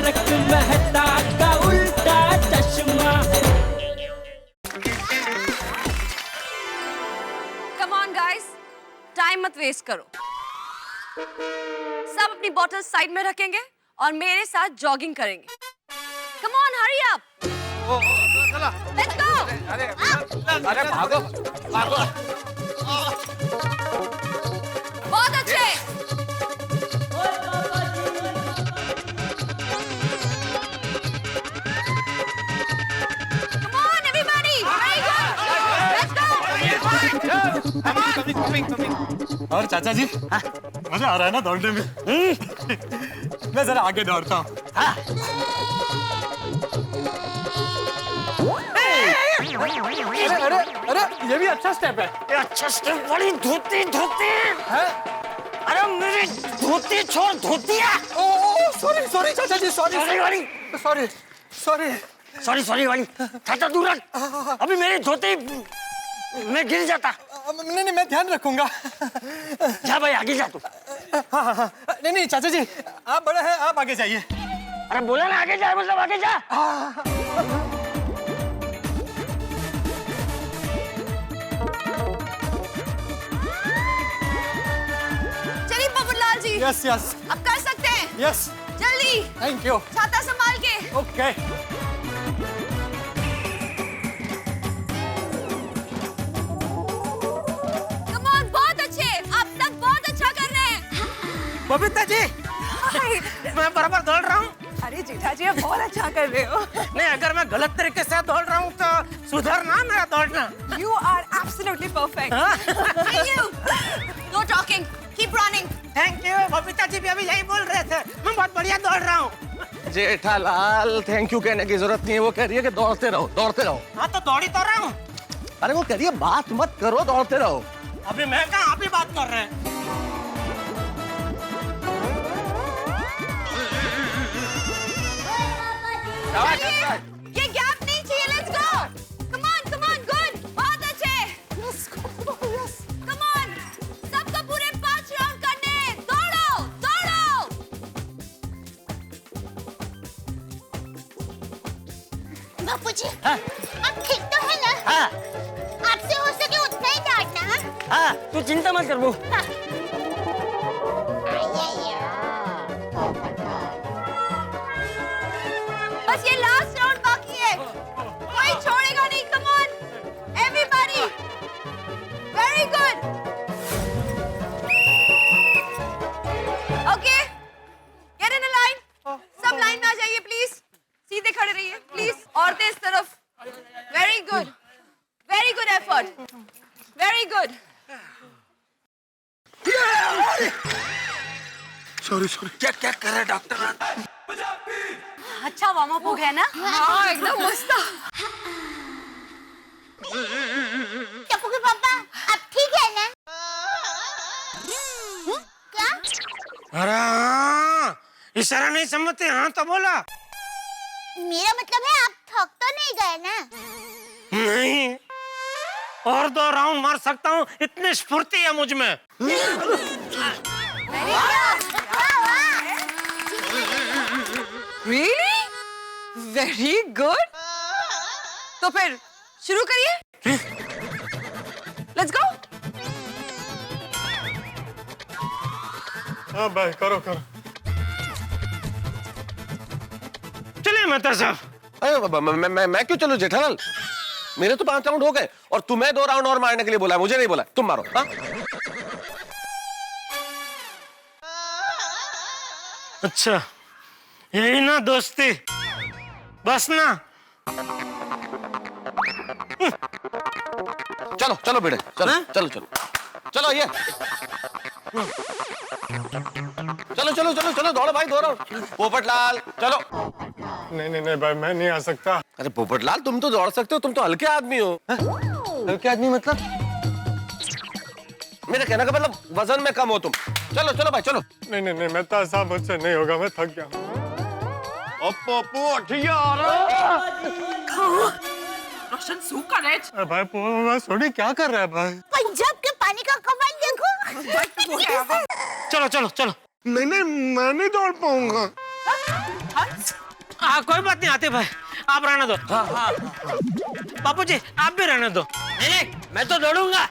तारक मेहता का उल्टा चश्मा। कम ऑन गाइस, टाइम मत वेस्ट करो। सब अपनी बॉटल साइड में रखेंगे और मेरे साथ जॉगिंग करेंगे। Come on, hurry up. Let's go. अरे भागो भागो। बहुत अच्छे। Come on everybody, very good. Let's go. और चाचा जी, मजा आ रहा है ना दौड़ने में? मैं जरा आगे दौड़ता हूँ। अरे ये भी अच्छा स्टेप है। ये अच्छा स्टेप। बड़ी धोती धोती है। अरे मेरी धोती छोड़, धोतिया। ओह सॉरी सॉरी चाचा जी, सॉरी वाली सॉरी सॉरी सॉरी वाली। चाचा दूर रख, अभी मेरी धोती मैं गिर जाता। नहीं मैं ध्यान रखूंगा। जा भाई आगे जा तू। हाँ नहीं चाचा जी, आप बड़े हैं, आप आगे जाइए। अरे बोला ना आगे जा, मतलब आगे जा। चलिए बबूलाल जी। यस यस अब कर सकते हैं। यस जल्दी। Thank you. छाता संभाल के। ओके। कम ऑन, बहुत अच्छे, आप सब बहुत अच्छा कर रहे हैं। बबीता जी, मैं बराबर दौड़ रहा हूँ। अरे जीठा जी, आप बहुत अच्छा कर रहे हो। नहीं, अगर मैं गलत तरीके से दौड़ रहा हूँ तो सुधरना मेरा दौड़ना। You are absolutely perfect. Thank you. No talking. Keep running. Thank you. Babita ji भी अभी यही बोल रहे थे, मैं बहुत बढ़िया दौड़ रहा हूँ। जेठालाल, थैंक यू कहने की जरूरत नहीं है। वो कह रही है कि दौड़ते रहो दौड़ते रहो। हाँ तो दौड़ी तो रहा हूँ। अरे वो कह रही है बात मत करो, दौड़ते रहो। अभी मैं कहाँ, आप ही बात कर रहे हैं। ये गैप नहीं चाहिए। Let's go. Come on, good. बहुत अच्छे. Come on. सबको पूरे 5 राउंड करने. दौड़ो. बापूजी, आप ठीक तो है ना? हाँ आपसे हो सके उतना ही डांटना। हाँ, तू चिंता मत कर। वो बस ये लास्ट राउंड बाकी है. कोई छोड़ेगा नहीं. Come on, everybody. Very good. Okay. Get in a line. सब लाइन में आ जाइए प्लीज. सीधे खड़े रहिए प्लीज. औरतें इस तरफ. Very good. Very good effort. Very good. Sorry क्या कर रहे डॉक्टर? अच्छा वार्म अप हो गया ना? हाँ एकदम मस्त. टप्पू के पापा, आप ठीक है ना? क्या? अरे हाँ, इशारा नहीं समझते? हाँ तो बोला। मेरा मतलब है आप थक तो नहीं गए ना? नहीं, और 2 राउंड मार सकता हूँ, इतनी स्फूर्ति है मुझ में। Really? Very good. तो फिर शुरू करिए. Let's go. हाँ भाई करो चलिए मेहता साहब। अरे मैं क्यों चलूं जेठालाल? मेरे तो 5 राउंड हो गए और तुम्हें 2 राउंड और मारने के लिए बोला है, मुझे नहीं बोला। तुम मारो। हाँ अच्छा, यही ना दोस्ती, बस ना। चलो बेटे, चलो ये चलो दौड़ो भाई, दौड़ो। पोपटलाल चलो। नहीं भाई मैं नहीं आ सकता। अरे पोपटलाल, तुम तो दौड़ सकते हो, तुम तो हल्के आदमी हो। हल्के आदमी मतलब? मेरे कहने का मतलब वजन में कम हो तुम। चलो भाई चलो। नहीं मेहता साहब, मुझसे नहीं होगा, मैं थक गया। रोशन सूखा है. अरे भाई सोनी क्या कर रहा है भाई? पंजाब के पानी का कमाल देखो. चलो। नहीं मैं नहीं दौड़ पाऊंगा। हाँ कोई बात नहीं आते भाई, आप रहने दो। हाँ हाँ बापू जी आप भी रहने दो। नहीं मैं तो दौड़ूंगा।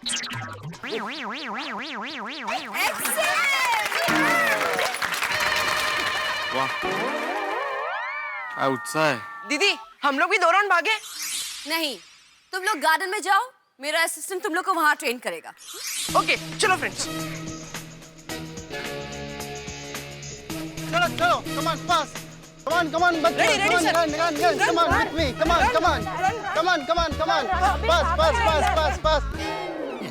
क्या उत्साह है। दीदी हम लोग भी 2 राउंड भागे। नहीं तुम लोग गार्डन में जाओ, मेरा असिस्टेंट तुम लोग को वहां ट्रेन करेगा। ओके चलो फ्रेंड्स। चलो चलो, come on, fast. Come on, come on, बच्चों, Ready, come on, sir. run, come on, with me, come on, come on, come on, come on, come on, fast, fast, fast, fast, fast.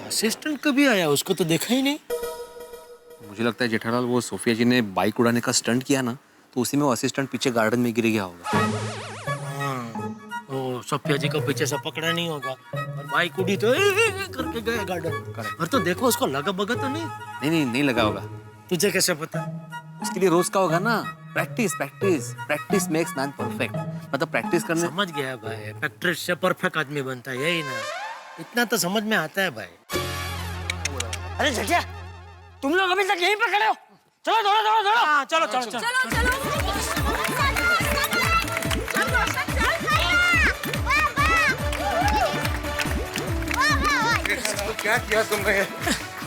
Assistant कभी आया, उसको तो देखा ही नहीं। मुझे लगता है जेठालाल वो सोफिया जी ने बाइक उड़ाने का स्टंट किया ना, तो उसी में वो असिस्टेंट पीछे गार्डन में गिर गया होगा। वो सोफिया जी को पीछे से पकड़ा नहीं होगा और बाइक उड़ी तो करके गया गार्डन। और तो देखो उसको लगा बगा तो नहीं। नहीं लगा होगा। तुझे कैसे पता? उसके लिए रोज का होगा ना, practice practice practice makes man perfect. मतलब प्रैक्टिस करने। समझ गया भाई, प्रैक्टिस से परफेक्ट आदमी बनता है, यही ना? इतना तो समझ में आता है भाई। अरे जटिया तुम लोग अभी तक यहीं पे खड़े हो, चलो दौड़ो दौड़ो दौड़ो। हाँ चलो चलो चलो चलो चलो क्या किया तुमने?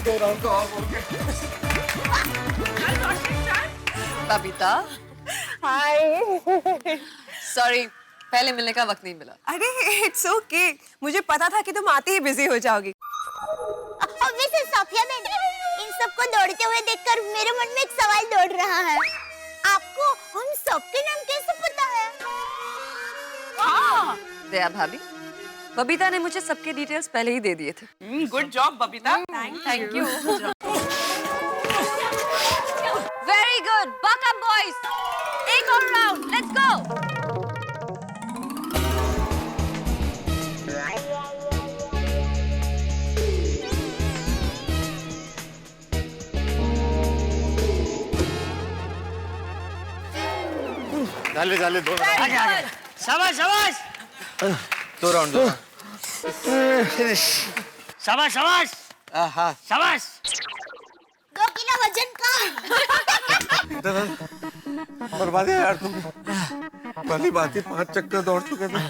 2 राउंड तो और बोल के। बबीता हाय। सॉरी पहले मिलने का वक्त नहीं मिला। अरे इट्स ओके, मुझे पता था कि तुम आते ही बिजी हो जाओगी। मिसेस सोफिया मैम, इन सबको दौड़ते हुए देखकर मेरे मन में एक सवाल दौड़ रहा है। आपको हम सबके नाम कैसे पता है? दया भाभी, बबीता ने मुझे सबके डिटेल्स पहले ही दे दिए थे। Good job Babita. Thank you. Very good, buck up boys. एक और राउंड, लेट्स गो। डाले 2 राउंड। शाबाश शाबाश 2 राउंड। शाबाश शाबाश शाबाश। 2 किलो वजन का। बर्बाद है यार तुम। पहली बात ही 5 चक्कर दौड़ चुके थे,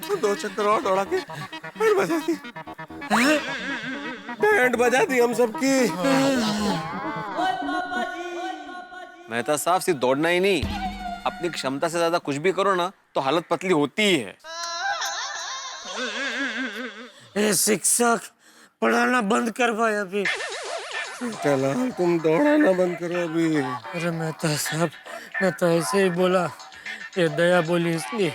तो 2 चक्कर और दौड़ा के बैंड बजा दी। बैंड बजा दी हम सबकी। मेहता साहब सिर्फ दौड़ना ही नहीं, अपनी क्षमता से ज्यादा कुछ भी करो ना तो हालत पतली होती ही है। ए शिक्षक पढ़ाना बंद कर भाई अभी। चला तुम दौड़ाना बंद करो अभी। अरे मेहता साहब मैं तो ऐसे ही बोला, ये दया बोली इसलिए,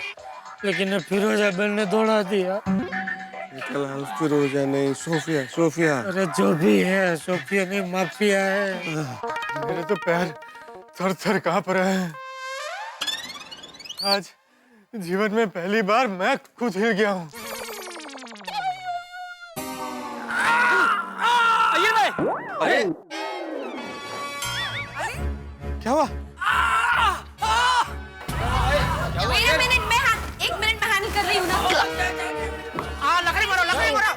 लेकिन ये फिरोजा बहन ने दौड़ा दिया। चला फिरोजा नहीं, सोफिया सोफिया। अरे जो भी है सोफिया नहीं माफिया है। मेरे तो पैर थर थर कांप रहे हैं। आज जीवन में पहली बार मैं खुद हिल गया हूँ। अरे क्या हुआ? एक मिनट में हैंडल कर रही हूँ ना। लकड़ी मारो लकड़ी मारो।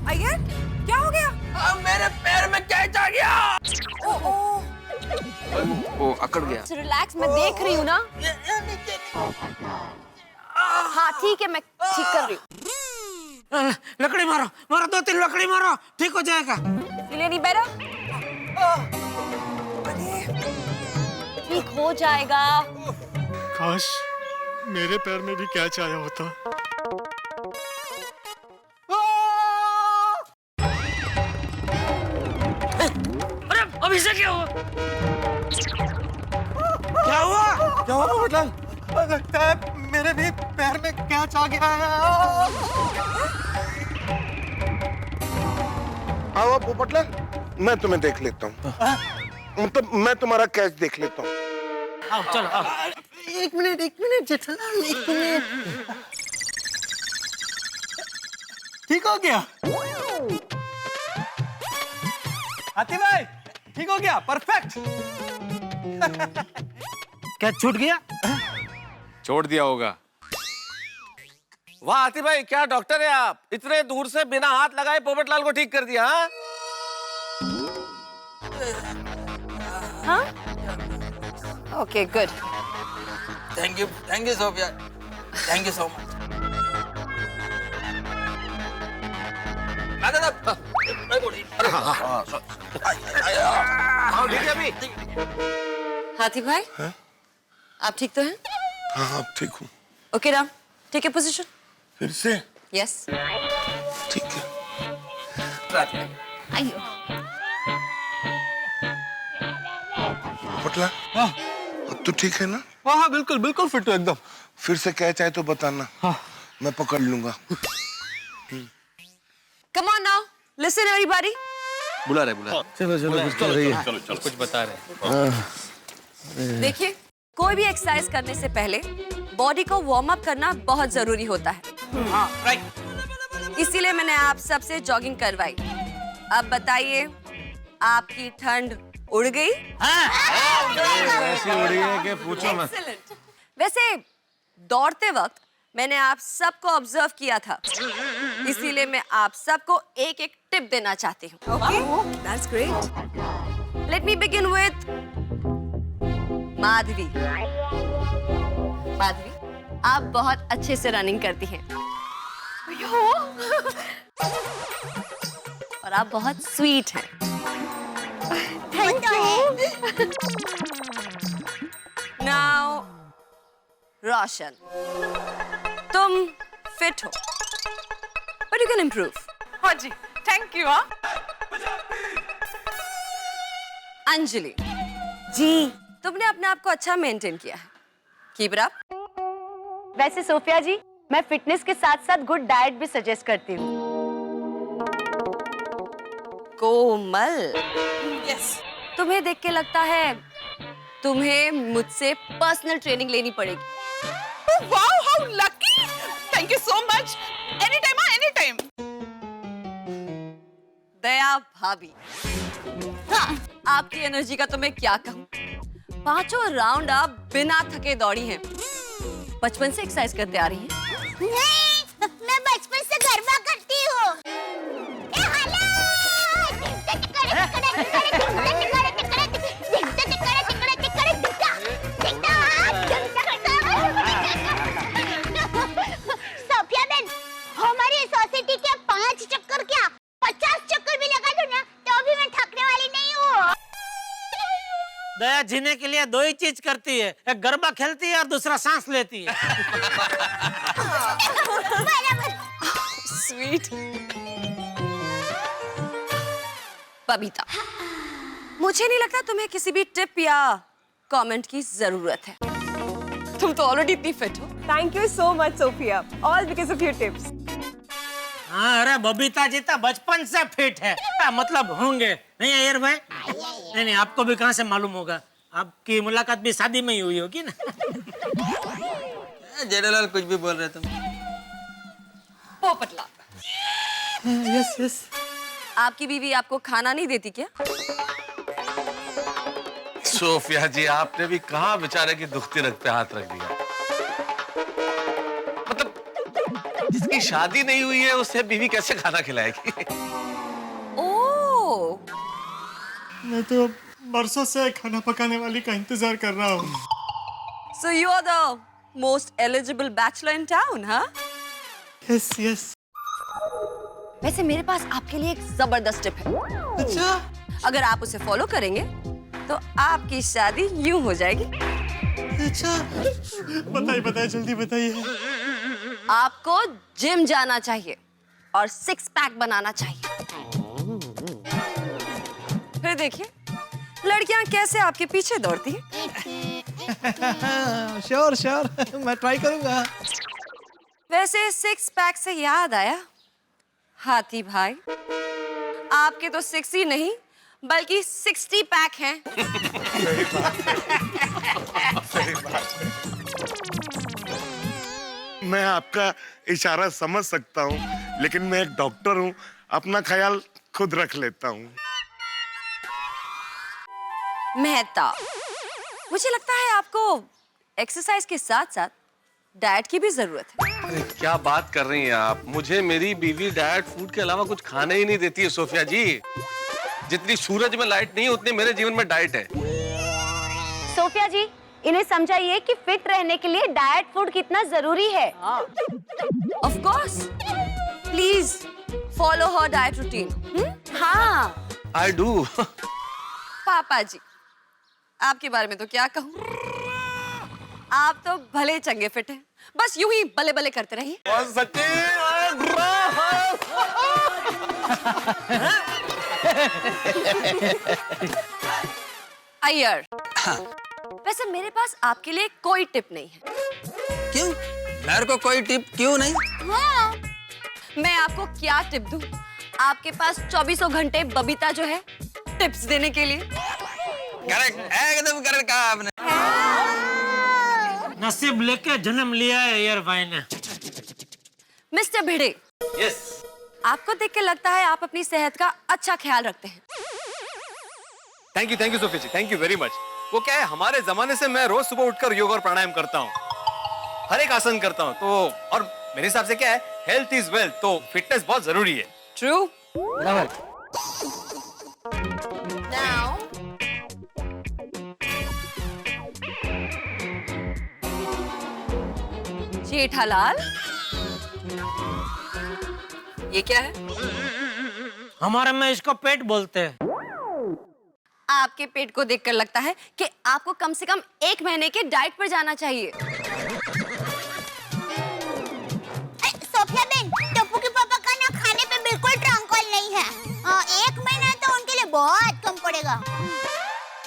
अय्यर क्या हो गया? मेरे पैर में कैच आ गया। वो अकड़ गया। रिलैक्स, मैं देख रही हूँ ना। हाँ ठीक है, मैं ठीक कर रही हूँ। लकड़ी मारो मारो, 2-3 लकड़ी मारो, ठीक हो जाएगा। फील नहीं बेटर? ठीक हो जाएगा। काश मेरे पैर में भी कैच आया होता। अरे अभी से क्या हुआ? क्या हुआ? क्या हुआ पोपटलाल? लगता है मेरे भी पैर में कैच आ गया है। आओ पोपटलाल, मैं तुम्हें देख लेता हूँ। मतलब मैं तुम्हारा कैच देख लेता हूँ। आओ चलो आओ। एक मिनट जेठालाल, 1 मिनट। ठीक हो गया हाथी भाई, ठीक हो गया, परफेक्ट। क्या छूट गया? छोड़ दिया होगा। वाह आती भाई, क्या डॉक्टर है आप, इतने दूर से बिना हाथ लगाए पोपटलाल को ठीक कर दिया। हाँ? Okay good. Thank you Sophia, thank you so much. हाथी भाई, आप ठीक तो हैं? हाँ अब ठीक हूँ। Okay Ram, take your position. फिर से यस। ठीक है। आइयो। पटला अब तो ठीक है ना? हाँ बिल्कुल बिल्कुल फिट हो एकदम। फिर से क्या चाहे तो बताना, मैं पकड़ लूंगा। Come on now, listen everybody. बुला रहे चलो कुछ बता रहे। देखिए, कोई भी एक्सरसाइज करने से पहले बॉडी को वार्म अप करना बहुत जरूरी होता है। हाँ राइट। इसीलिए मैंने आप सबसे जॉगिंग करवाई। अब बताइए, आपकी ठंड उड़ गई? ऐसी उड़ी है कि पूछो मत। Excellent. वैसे दौड़ते वक्त मैंने आप सबको ऑब्जर्व किया था, इसीलिए मैं आप सबको एक एक टिप देना चाहती हूँ। Okay, that's great. Let me begin with Madhavi. Madhavi, आप बहुत अच्छे से रनिंग करती हैं। और आप बहुत स्वीट हैं। Thank you. नाउ रोशन, तुम फिट हो, बट यू कैन इम्प्रूव। हाँ जी, थैंक यू। अंजलि जी, तुमने अपने आप को अच्छा मेंटेन किया है। Keep it up. वैसे सोफिया जी, मैं फिटनेस के साथ साथ गुड डाइट भी सजेस्ट करती हूँ। कोमल, Yes. तुम्हें देख के लगता है तुम्हें मुझसे पर्सनल ट्रेनिंग लेनी पड़ेगी। Oh, wow, how lucky! Thank you so much. Anytime, anytime. दया भाभी, आपकी एनर्जी का तो मैं क्या कहूँ। 5 राउंड आप बिना थके दौड़ी हैं। बचपन से एक्सरसाइज करते आ रही हैं। नहीं, मैं बचपन से गरबा करती हूँ। सोफिया बहन, हमारी सोसाइटी के 5 चक्कर क्या 50 चक्कर भी लगा दूं ना, तो भी मैं थकने वाली नहीं हूँ। दया जीने के लिए 2 ही चीज करती है, एक गरबा खेलती है और दूसरा सांस लेती है। स्वीट। बबीता, मुझे नहीं लगता तुम्हें किसी भी टिप या कमेंट की जरूरत है। तुम तो ऑलरेडी इतनी फिट हो। Thank you so much, Sophia. All because of your tips. हाँ, अरे बबीता जी तो बचपन से फिट है। मतलब होंगे नहीं अयर भाई? नहीं, आपको भी कहाँ से मालूम होगा? आपकी मुलाकात भी शादी में ही हुई होगी ना? जेठालाल कुछ भी बोल रहे तुम। पोपटला, यस। आपकी बीवी आपको खाना नहीं देती क्या? सोफिया जी, आपने भी कहाँ बेचारे की दुखती रग पे हाथ रख दिया। मतलब जिसकी शादी नहीं हुई है उसे बीवी कैसे खाना खिलाएगी? ओह, मैं तो बरसों से खाना पकाने वाली का इंतजार कर रहा हूँ। so you are the most eligible bachelor in town, हाँ? यस। वैसे मेरे पास आपके लिए एक जबरदस्त टिप है। अच्छा, अगर आप उसे फॉलो करेंगे तो आपकी शादी यूं हो जाएगी। अच्छा, बताइए जल्दी बताइए। आपको जिम जाना चाहिए और 6 पैक बनाना चाहिए। फिर देखिए लड़कियां कैसे आपके पीछे दौड़ती हैं। श्योर मैं ट्राई करूंगा। वैसे 6 पैक से याद आया, हाथी भाई, आपके तो 6 ही नहीं बल्कि 60 पैक हैं। मैं आपका इशारा समझ सकता हूँ, लेकिन मैं एक डॉक्टर हूँ, अपना ख्याल खुद रख लेता हूँ। मेहता, मुझे लगता है आपको एक्सरसाइज के साथ साथ डाइट की भी जरूरत है। अरे क्या बात कर रही हैं आप? मुझे मेरी बीवी डाइट फूड के अलावा कुछ खाने ही नहीं देती है सोफिया जी। जितनी सूरज में लाइट नहीं है उतनी मेरे जीवन में डाइट है। सोफिया जी, इन्हें समझाइए कि फिट रहने के लिए डाइट फूड कितना जरूरी है। Of course, please follow her diet routine. हाँ, आई डू। पापा जी, आपके बारे में तो क्या कहूँ, आप तो भले चंगे फिट हैं, बस यूं ही बले बले करते रहिए। अय्यर, वैसे मेरे पास आपके लिए कोई टिप नहीं है। क्यों? मेरे को कोई टिप क्यों नहीं? हाँ, मैं आपको क्या टिप दूं? आपके पास 24 घंटे बबीता जो है टिप्स देने के लिए। करेक्ट, एकदम करेक्ट कहा आपने। नसीब लेके जन्म लिया है यार भाई ने। मिस्टर भिड़े, यस। आपको देख के लगता है आप अपनी सेहत का अच्छा ख्याल रखते हैं। Thank you Sophie ji, thank you very much. वो क्या है, हमारे जमाने से मैं रोज सुबह उठकर योग और प्राणायाम करता हूँ, हर एक आसन करता हूँ, तो और मेरे हिसाब से क्या है, हेल्थ इज वेल्थ, तो फिटनेस बहुत जरूरी है। ट्रू। बराबर। नाउ जेठालाल, ये क्या है? हमारे में इसको पेट बोलते हैं। आपके पेट को देखकर लगता है कि आपको कम से कम 1 महीने के डाइट पर जाना चाहिए। सोफिया बहन, टप्पू के पापा का ना खाने पे बिल्कुल ट्रंकल नहीं है। 1 महीना तो उनके लिए बहुत कम पड़ेगा।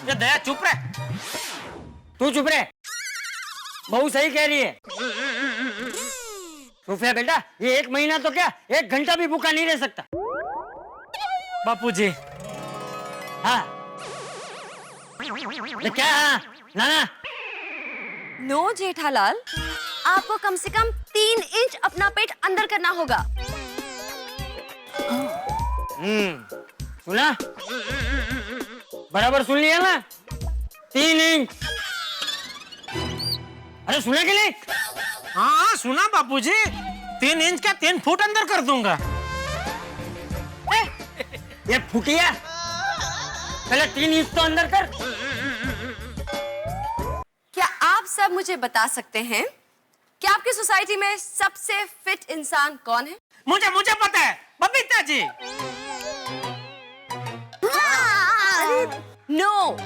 ये दया चुप रहे, तू चुप रहे, बहू सही कह रही है। सोफिया बेटा, ये 1 महीना तो क्या 1 घंटा भी भूखा नहीं रह सकता। बापूजी, हाँ क्या? हाँ नाना। नो जेठालाल, आपको कम से कम 3 इंच अपना पेट अंदर करना होगा। सुना? बराबर सुन लिया ना? 3 इंच। अरे सुना कि नहीं? हाँ सुना बापूजी, 3 इंच का 3 फुट अंदर कर दूंगा। ये फुटिया, पहले 3 इंच तो अंदर कर। क्या आप सब मुझे बता सकते हैं कि आपकी सोसाइटी में सबसे फिट इंसान कौन है? मुझे पता है, बबीता जी। नो,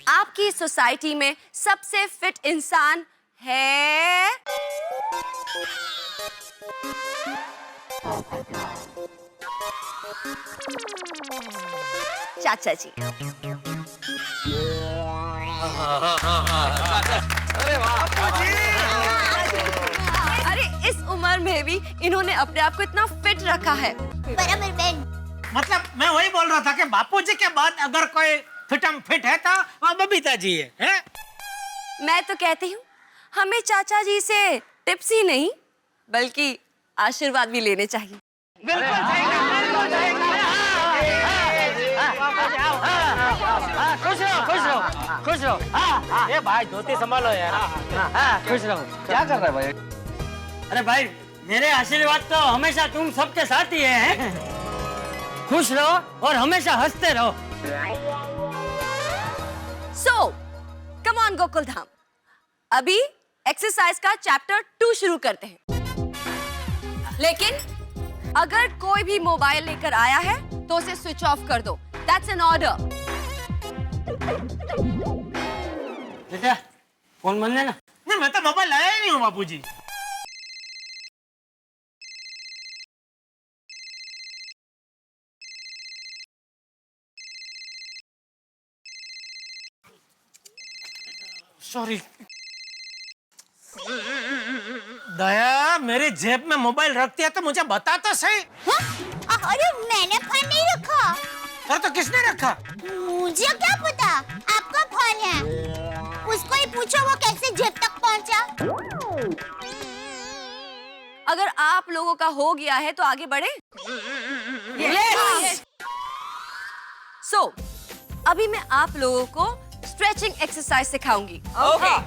आपकी सोसाइटी में सबसे फिट इंसान है चाचा जी। अरे इस उम्र में भी इन्होंने अपने आप को इतना फिट रखा है। बराबर बहन। मतलब मैं वही बोल रहा था कि बापूजी के बाद अगर कोई फिटम फिट है तो वो बबीता जी है? मैं तो कहती हूँ हमें चाचा जी से टिप्स ही नहीं बल्कि आशीर्वाद भी लेने चाहिए। बिल्कुल सही कहा। खुश रहो। ये भाई धोती संभालो यार। खुश रहो। क्या कर रहा है भाई? अरे भाई, मेरे आशीर्वाद तो हमेशा तुम सबके साथ ही है। खुश रहो और हमेशा हंसते रहो। So, come on Gokul Dham, अभी एक्सरसाइज का चैप्टर 2 शुरू करते हैं। लेकिन अगर कोई भी मोबाइल लेकर आया है तो उसे स्विच ऑफ कर दो। That's an order. बेटा, फोन बंद है ना? नहीं, मैं तो मोबाइल लाया ही नहीं हूँ बापूजी। सॉरी। दया, मेरी जेब में मोबाइल रखती है तो मुझे बता तो सही। अरे मैंने फोन नहीं रखा। और तो किसने रखा? मुझे क्या पता, आपका फोन है। उसको ही पूछो वो कैसे जेब तक पहुंचा। अगर आप लोगों का हो गया है तो आगे बढ़े। Yes. So, अभी मैं आप लोगों को स्ट्रेचिंग एक्सरसाइज सिखाऊंगी। Okay.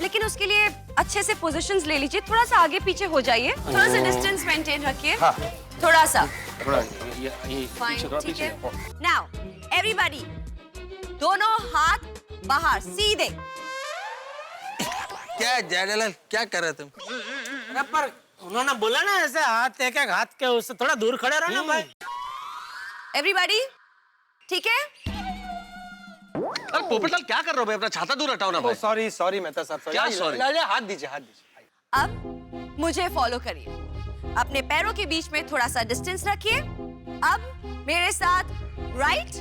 लेकिन उसके लिए अच्छे से पोजीशंस ले लीजिए, थोड़ा सा आगे पीछे हो जाइए, थोड़ा सा डिस्टेंस मेंटेन रखिए। थोड़ा सा। थोड़ा फाइन, ठीक है। नाउ एवरीबॉडी दोनों हाथ बाहर सीधे। क्या जेठालाल क्या कर रहे तुम? अरे पर उन्होंने बोला ना ऐसे हाथ एक एक हाथ के उससे थोड़ा दूर खड़े रहो ना भाई। एवरीबॉडी ठीक है? अरे पोपटलाल क्या कर रहे हो भाई? अपना छाता दूर हटाओ ना भाई। सॉरी सॉरी मेहता साहब, क्या sorry? हाथ दीजिए हाथ दीजिए। अब मुझे फॉलो करिए। अपने पैरों के बीच में थोड़ा सा डिस्टेंस रखिए। अब मेरे साथ राइट,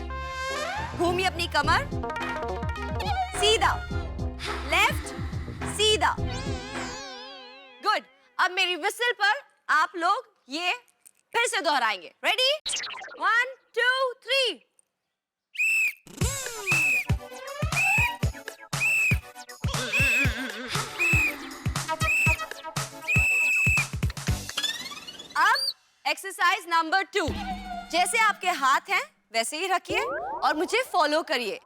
घूमिए अपनी कमर, सीधा, लेफ्ट, सीधा। गुड। अब मेरी विसल पर आप लोग ये फिर से दोहराएंगे। रेडी? 1 2 3। Exercise number 2। जैसे आपके हाथ हैं वैसे ही रखिए और मुझे फॉलो करिए।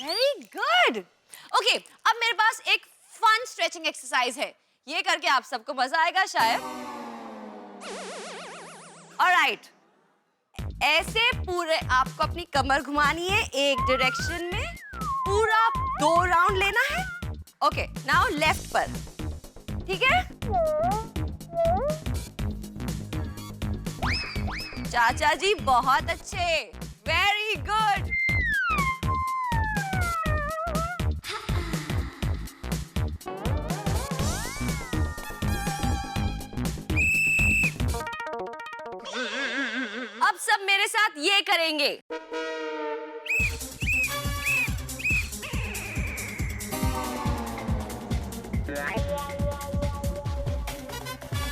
Very good. ओके, अब मेरे पास एक फन स्ट्रेचिंग एक्सरसाइज है। ये करके आप सबको मजा आएगा शायद। ऑलराइट, ऐसे पूरे आपको अपनी कमर घुमानी है एक डायरेक्शन में, पूरा 2 राउंड लेना है। ओके, नाउ लेफ्ट पर, ठीक है? चाचा जी बहुत अच्छे, वेरी गुड। अब सब मेरे साथ ये करेंगे।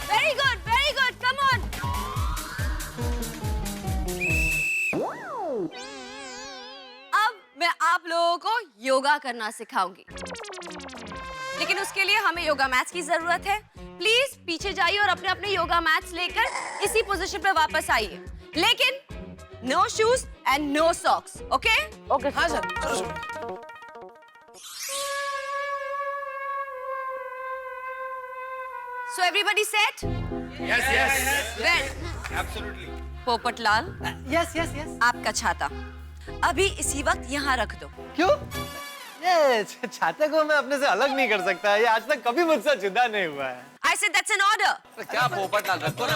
Very good, come on. अब मैं आप लोगों को योगा करना सिखाऊंगी, लेकिन उसके लिए हमें योगा मैट्स की जरूरत है। प्लीज पीछे जाइए और अपने अपने योगा मैट्स लेकर इसी पोजीशन पे वापस आइए, लेकिन no shoes and no socks. Okay? Okay हाँ sir. So everybody set? Yes yes well, absolutely. Popatlal, yes yes yes. आपका छाता अभी इसी वक्त यहाँ रख दो। क्यों? ये छाते को मैं अपने से अलग नहीं कर सकता। ये आज तक कभी मुझसे जुदा नहीं हुआ है। I said that's an order. क्या पोपटलाल रखो ना।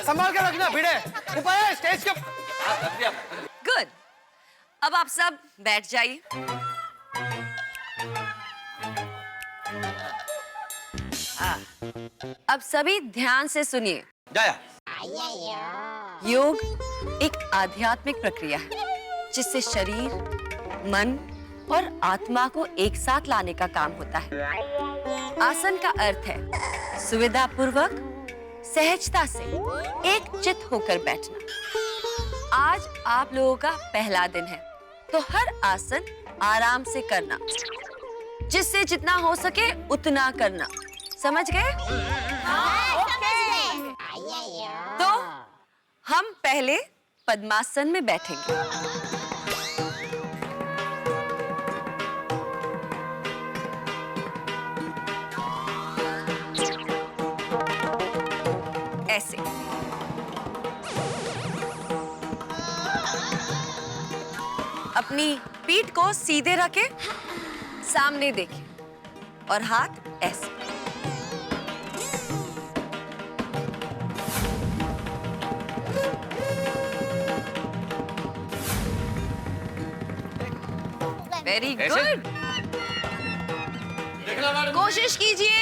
संभाल के रखना भिड़े। ऊपर स्टेज के। Good. अब आप सब बैठ जाइए। अब सभी ध्यान से सुनिए। जाया। योग एक आध्यात्मिक प्रक्रिया है जिससे शरीर, मन और आत्मा को एक साथ लाने का काम होता है। आसन का अर्थ है सुविधा पूर्वक, सहजता से एकचित्त होकर बैठना। आज आप लोगों का पहला दिन है, तो हर आसन आराम से करना, जिससे जितना हो सके उतना करना। समझ गए? तो हम पहले पद्मासन में बैठेंगे। ऐसे। अपनी पीठ को सीधे रखें, सामने देखें और हाथ ऐसे। Very good. कोशिश कीजिए।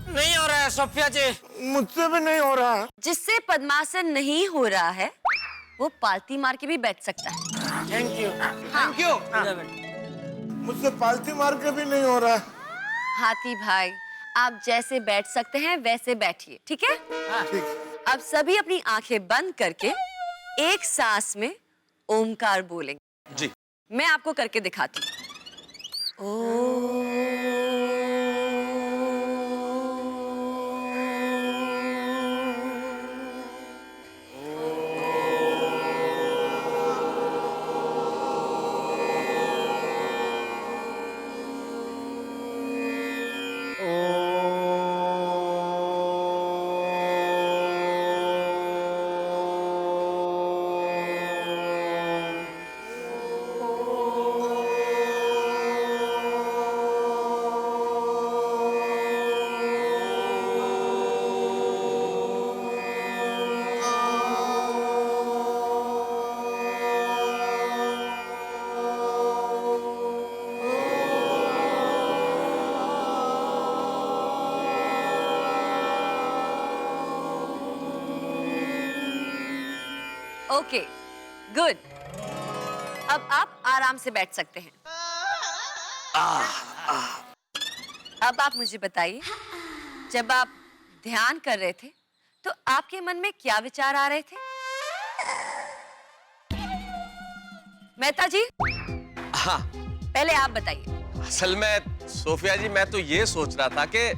नहीं हो रहा है सोफिया जी, मुझसे भी नहीं हो रहा। जिससे पद्मासन नहीं हो रहा है वो पालती मार के भी बैठ सकता है। Thank you. हाँ। क्यों? मुझसे पालती मार के भी नहीं हो रहा। हाथी भाई, आप जैसे बैठ सकते हैं वैसे बैठिए, ठीक है? ठीक। अब सभी अपनी आंखें बंद करके एक सांस में ओमकार बोलेंगे। जी। मैं आपको करके दिखाती हूँ। ओम ओके, गुड। अब आप आराम से बैठ सकते हैं। अब आप मुझे बताइए, जब आप ध्यान कर रहे थे तो आपके मन में क्या विचार आ रहे थे? मेहता जी, हाँ, पहले आप बताइए। असल में सोफिया जी, मैं तो ये सोच रहा था कि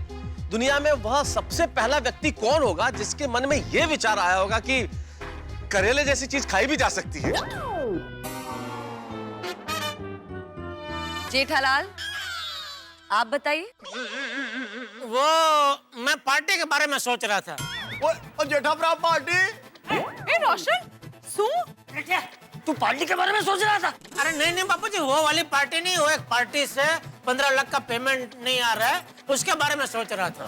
दुनिया में वह सबसे पहला व्यक्ति कौन होगा जिसके मन में ये विचार आया होगा कि करेले जैसी चीज खाई भी जा सकती है। जेठालाल, आप बताइए। वो मैं पार्टी के बारे में सोच रहा था। ओ जेठा भरा पार्टी। ए रोशन, सु क्या तू पार्टी के बारे में सोच रहा था? अरे नहीं नहीं बापूजी, वो वाली पार्टी नहीं, वो एक पार्टी से 15 लाख का पेमेंट नहीं आ रहा है, उसके बारे में सोच रहा था।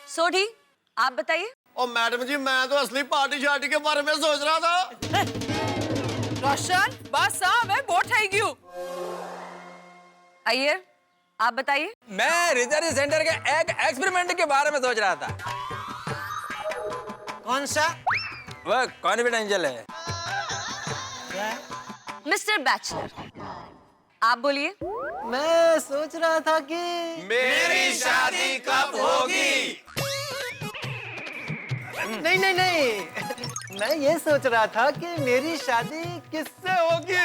सोढ़ी, आप बताइए। ओ मैडम जी, मैं तो असली पार्टी शार्टी के बारे में सोच रहा था। रोशन, बस मैं बोट है क्यों? अय्यर, आप बताइए। मैं रिसर्च सेंटर के एक एक्सपेरिमेंट के बारे में सोच रहा था। कौन सा? वह कॉन्फिडेंशियल है। मिस्टर बैचलर, आप बोलिए। मैं सोच रहा था कि मेरी शादी कब होगी? नहीं नहीं नहीं, मैं ये सोच रहा था कि मेरी शादी किससे होगी।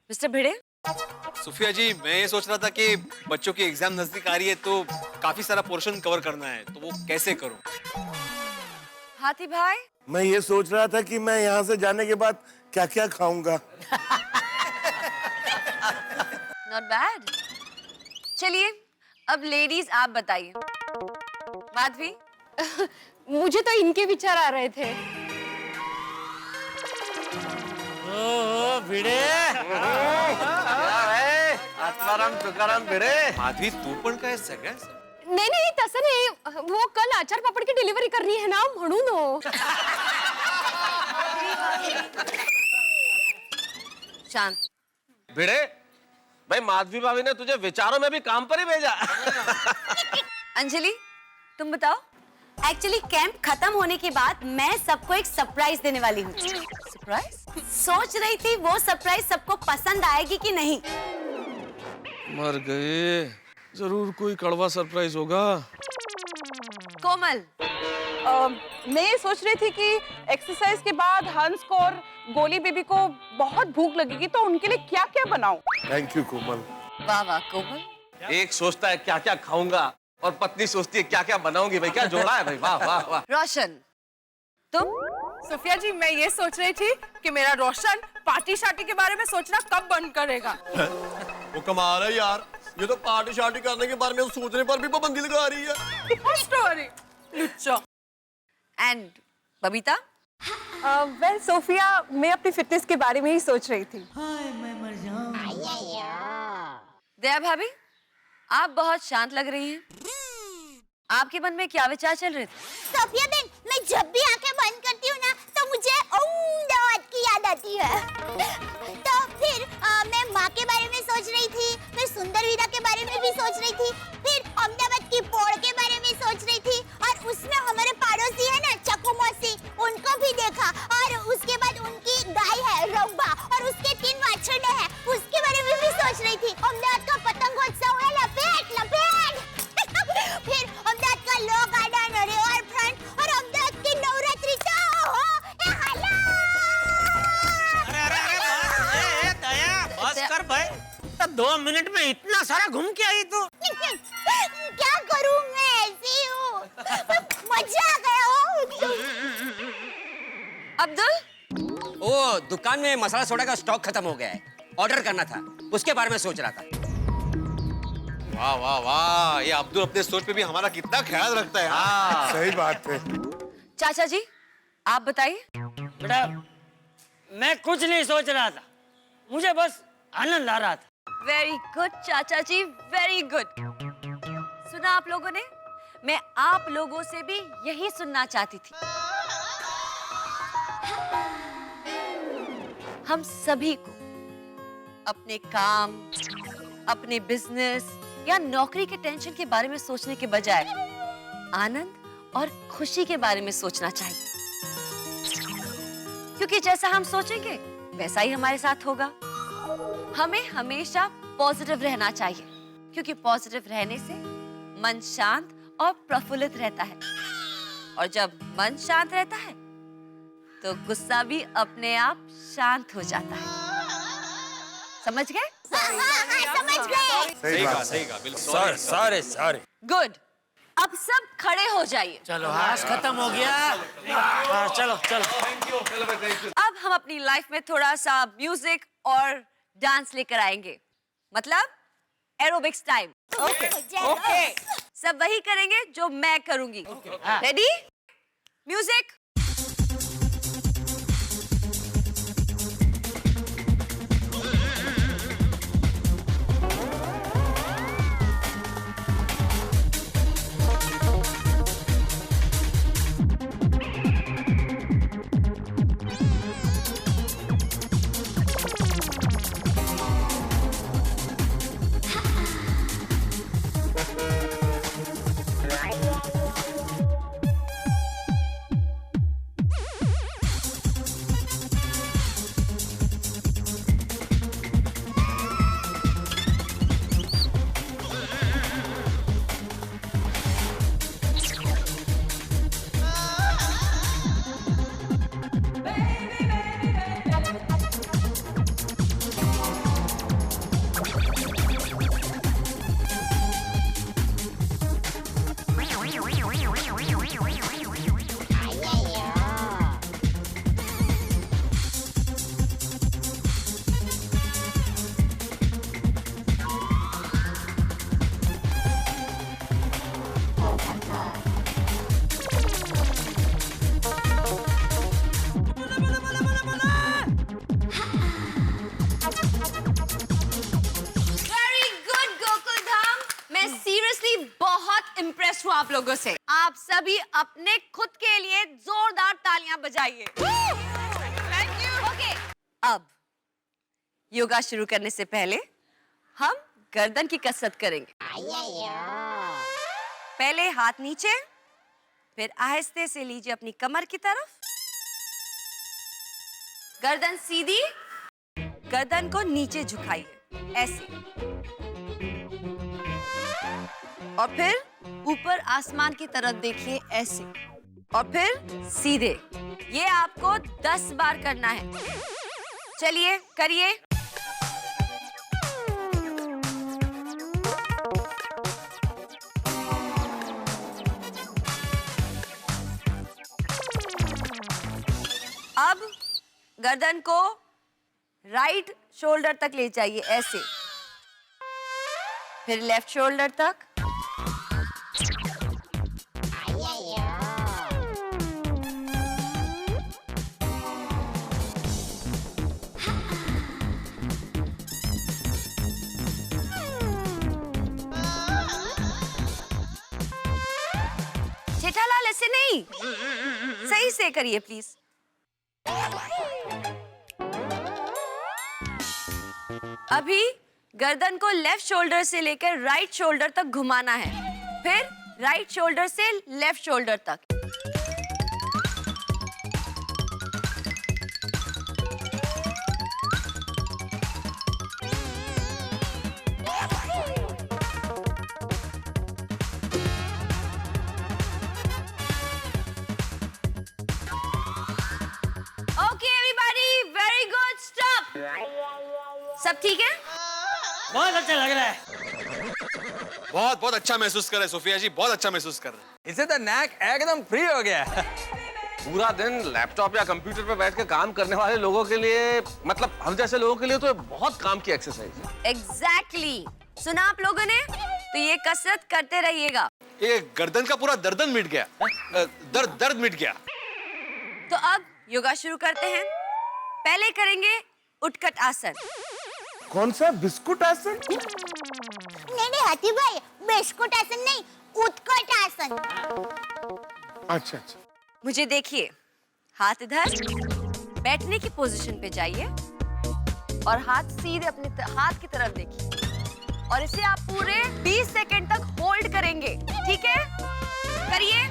मिस्टर भिड़े। सुफिया जी, मैं ये सोच रहा था कि बच्चों की एग्जाम नजदीक आ रही है तो काफी सारा पोर्शन कवर करना है, तो वो कैसे करूं? हाथी भाई। मैं ये सोच रहा था कि मैं यहाँ से जाने के बाद क्या क्या खाऊंगा। Not bad. चलिए, अब लेडीज आप बताइए। माधवी। मुझे तो इनके विचार आ रहे थे। ओ भिड़े। आत्माराम तुकाराम भिड़े। माधवी, तू पण काय सगळ्या नाही नाही तसं नाही, वो कल आचार पापड़ की डिलिव्हरी करनी है ना, म्हणून हो। शांत। भिड़े भाई, माधवी भाभी ने तुझे विचारों में भी काम पर ही भेजा। अंजलि, तुम बताओ। एक्चुअली कैंप खत्म होने के बाद मैं सबको एक सरप्राइज देने वाली हूँ। सरप्राइज? सोच रही थी वो सरप्राइज सबको पसंद आएगी कि नहीं। मर गए, जरूर कोई कड़वा सरप्राइज होगा। कोमल। मैं ये सोच रही थी कि एक्सरसाइज के बाद हंस को और गोली बेबी को बहुत भूख लगेगी, तो उनके लिए क्या क्या बनाऊं? थैंक यू कोमल। वाह वाह कोमल। एक सोचता है क्या क्या खाऊंगा और पत्नी सोचती है क्या क्या बनाऊंगी। भाई क्या जोड़ा है भाई, वाह वाह वाह। रोशन, तुम? सोफिया जी, मैं ये सोच रही थी कि मेरा रोशन पार्टी शार्टी के बारे में सोचना कब बंद करेगा। वो कमाल है यार, ये तो पार्टी शार्टी करने के बारे में सोचने पर भी पाबंदी लगा रही है। स्टोरी लुच्चा। एंड बबीता? वेल सोफिया, मैं अपनी फिटनेस के बारे में ही सोच रही थी। दया भाभी, आप बहुत शांत लग रही हैं। आपके मन में क्या विचार चल रहे थे? सोफिया बहन, मैं जब भी आंखें बंद करती हूँ ना, तो मुझे अहमदाबाद की याद आती है। तो फिर मैं माँ के बारे में सोच रही थी, फिर सुंदर वीरा के बारे में भी सोच रही थी, फिर अहमदाबाद की पौड़ के बारे में सोच रही थी, और उसमें हमारे पड़ोसी है ना चकू मौसी, उनको भी देखा, और उसके बाद उनकी गाय है रब्बा, और उसके 3 वाछड़े हैं, उसके बारे में भी सोच रही थी। अहमदाबाद का पतंगोत्सव है, लपेट लपेट। फिर अहमदाबाद का लॉ गार्डन, रिवर फ्रंट, और अहमदाबाद की नवरात्रि तो अरे दया, बस कर भाई। तो 2 मिनट में इतना सारा घूम के आई तू? क्या करूं, मैं ऐसी हूँ, मजा आ गया हो। अब्दुल? वो दुकान में मसाला सोडा का स्टॉक खत्म हो गया है, ऑर्डर करना था, उसके बारे में सोच रहा था। वाह वाह वाह, ये अब्दुल अपने सोच पे भी हमारा कितना ख्याल रखता है। हाँ। सही बात है। चाचा जी, आप बताइए। बेटा, मैं कुछ नहीं सोच रहा था, मुझे बस आनंद आ रहा था। वेरी गुड चाचा जी, वेरी गुड। सुना आप लोगों ने? मैं आप लोगों से भी यही सुनना चाहती थी। हम सभी को अपने काम, अपने बिजनेस या नौकरी के टेंशन के बारे में सोचने के बजाय आनंद और खुशी के बारे में सोचना चाहिए, क्योंकि जैसा हम सोचेंगे वैसा ही हमारे साथ होगा। हमें हमेशा पॉजिटिव रहना चाहिए, क्योंकि पॉजिटिव रहने से मन शांत और प्रफुल्लित रहता है, और जब मन शांत रहता है तो गुस्सा भी अपने आप शांत हो जाता है। समझ गए? समझ गए। सही कहा बिल्कुल। सॉरी। गुड। अब सब खड़े हो जाइए। चलो हास खत्म हो गया। हाँ चलो चलो। अब हम अपनी लाइफ में थोड़ा सा म्यूजिक और डांस लेकर आएंगे, मतलब एरोबिक्स टाइम। ओके। सब वही करेंगे जो मैं करूंगी। रेडी? म्यूजिक। इम्प्रेस हूँ आप लोगों से। आप सभी अपने खुद के लिए जोरदार तालियां बजाइए। Thank you. ओके, अब योगा शुरू करने से पहले हम गर्दन की कसरत करेंगे। पहले हाथ नीचे, फिर आहिस्ते से लीजिए अपनी कमर की तरफ, गर्दन सीधी, गर्दन को नीचे झुकाइए ऐसे, और फिर ऊपर आसमान की तरफ देखिए ऐसे, और फिर सीधे। ये आपको 10 बार करना है। चलिए करिए। अब गर्दन को राइट शोल्डर तक ले जाइए ऐसे, फिर लेफ्ट शोल्डर तक, जेठालाल ऐसे नहीं, सही से करिए प्लीज। अभी गर्दन को लेफ्ट शोल्डर से लेकर राइट शोल्डर तक घुमाना है, फिर राइट शोल्डर से लेफ्ट शोल्डर तक। Okay everybody, very good, stop. सब ठीक है? बहुत अच्छा लग रहा है। बहुत बहुत अच्छा महसूस कर रहे हैं सोफिया जी, बहुत अच्छा महसूस कर रहे हैं। इसे तो नैक एकदम फ्री हो गया। पूरा दिन लैपटॉप या कंप्यूटर पे बैठ के काम करने वाले लोगों के लिए, मतलब हम जैसे लोगों के लिए तो बहुत काम की एक्सरसाइज है। एग्जैक्टली। सुना आप लोगों ने? तो ये कसरत करते रहिएगा। ये गर्दन का पूरा दर्द मिट गया, दर्द मिट गया। तो अब योगा शुरू करते हैं। पहले करेंगे उठकट आसन। कौन सा? बिस्कुट आसन? नहीं हाथी भाई, बिस्कुट आसन नहीं, उत्कट आसन। अच्छा अच्छा। मुझे देखिए, हाथ इधर, बैठने की पोजीशन पे जाइए और हाथ सीधे अपने हाथ की तरफ देखिए, और इसे आप पूरे 20 सेकंड तक होल्ड करेंगे। ठीक है? करिए।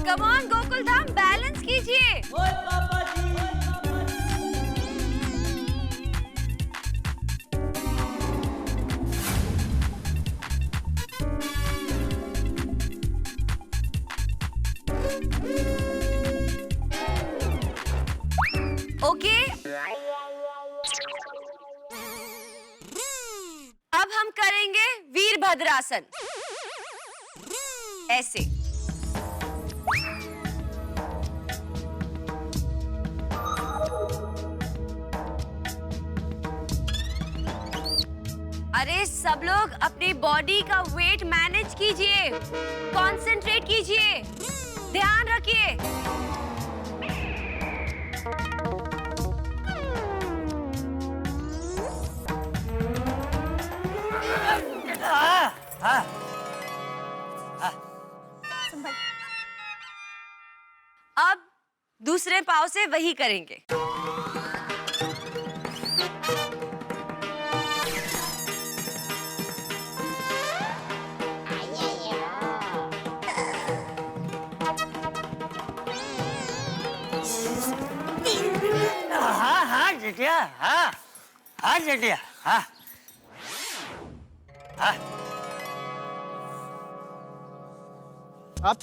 Come on Gokul Dham, balance कीजिए। ओए पापा जी ओके, अब हम करेंगे वीरभद्रासन। ऐसे अरे सब लोग अपनी बॉडी का वेट मैनेज कीजिए, कंसंट्रेट कीजिए, ध्यान रखिए। अब दूसरे पाव से वही करेंगे। हाँ हाँ जेठिया, हाँ हाँ जेठिया, हाँ हाँ। Up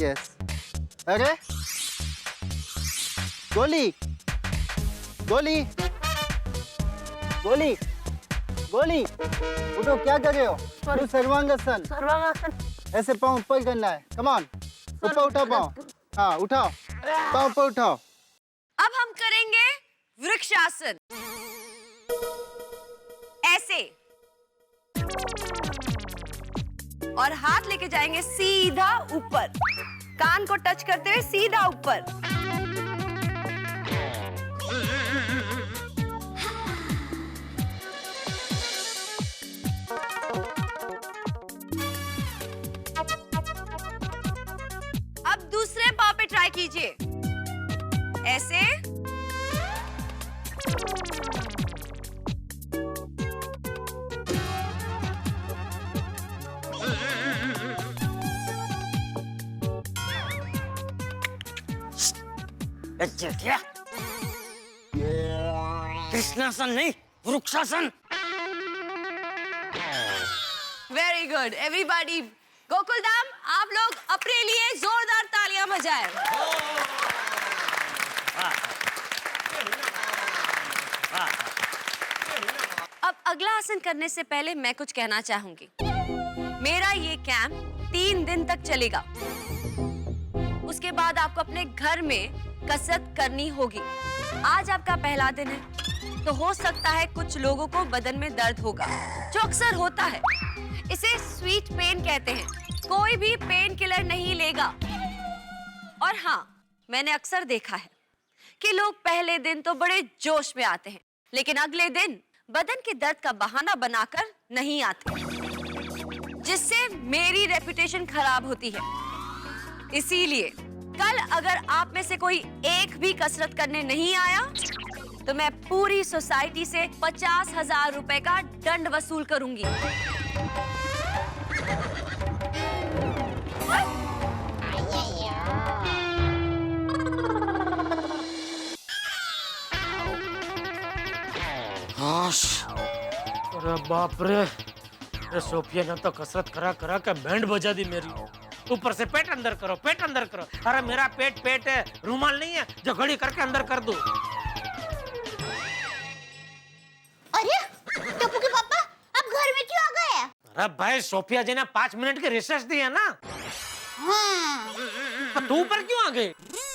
yes. अरे गोली गोली गोली गोली, उठो, क्या कर रहे हो? सर्वांगासन। सर्वांगासन ऐसे पाँव ऊपर करना है। कम ऑन, ऊपर उठाओ पाँव। हाँ उठाओ, पाँव ऊपर उठाओ। अब हम करेंगे वृक्षासन। ऐसे, और हाथ लेके जाएंगे सीधा ऊपर, कान को टच करते हुए सीधा ऊपर। अब दूसरे पाँव पे ट्राई कीजिए। ऐसे, जेठिया, कृष्णासन नहीं, वृक्षासन। Very good everybody. Gokul Dham, आप लोग अपने लिए जोरदार तालियां बजाएं। अब अगला आसन करने से पहले मैं कुछ कहना चाहूंगी। मेरा ये कैंप 3 दिन तक चलेगा। उसके बाद आपको अपने घर में कसरत करनी होगी। आज आपका पहला दिन है, तो हो सकता है कुछ लोगों को बदन में दर्द होगा, जो अक्सर होता है। इसे स्वीट पेन कहते हैं। कोई भी पेन किलर नहीं लेगा। और हाँ, मैंने अक्सर देखा है कि लोग पहले दिन तो बड़े जोश में आते हैं, लेकिन अगले दिन बदन के दर्द का बहाना बनाकर नहीं आते, जिससे मेरी रेपुटेशन खराब होती है। इसीलिए कल अगर आप में से कोई एक भी कसरत करने नहीं आया, तो मैं पूरी सोसाइटी से 50,000 रुपए का दंड वसूल करूंगी। अरे बाप रे, सोफिया ने तो कसरत करा करा के बैंड बजा दी मेरी। ऊपर से पेट अंदर करो, पेट अंदर करो। अरे मेरा पेट है, रुमाल नहीं है जो घड़ी करके अंदर कर दूं। अरे टप्पू के पापा, आप घर में क्यों आ गए? अरे भाई, सोफिया जी ने 5 मिनट की रिसेस दी है ना। हाँ। तो तू ऊपर क्यों आ गई?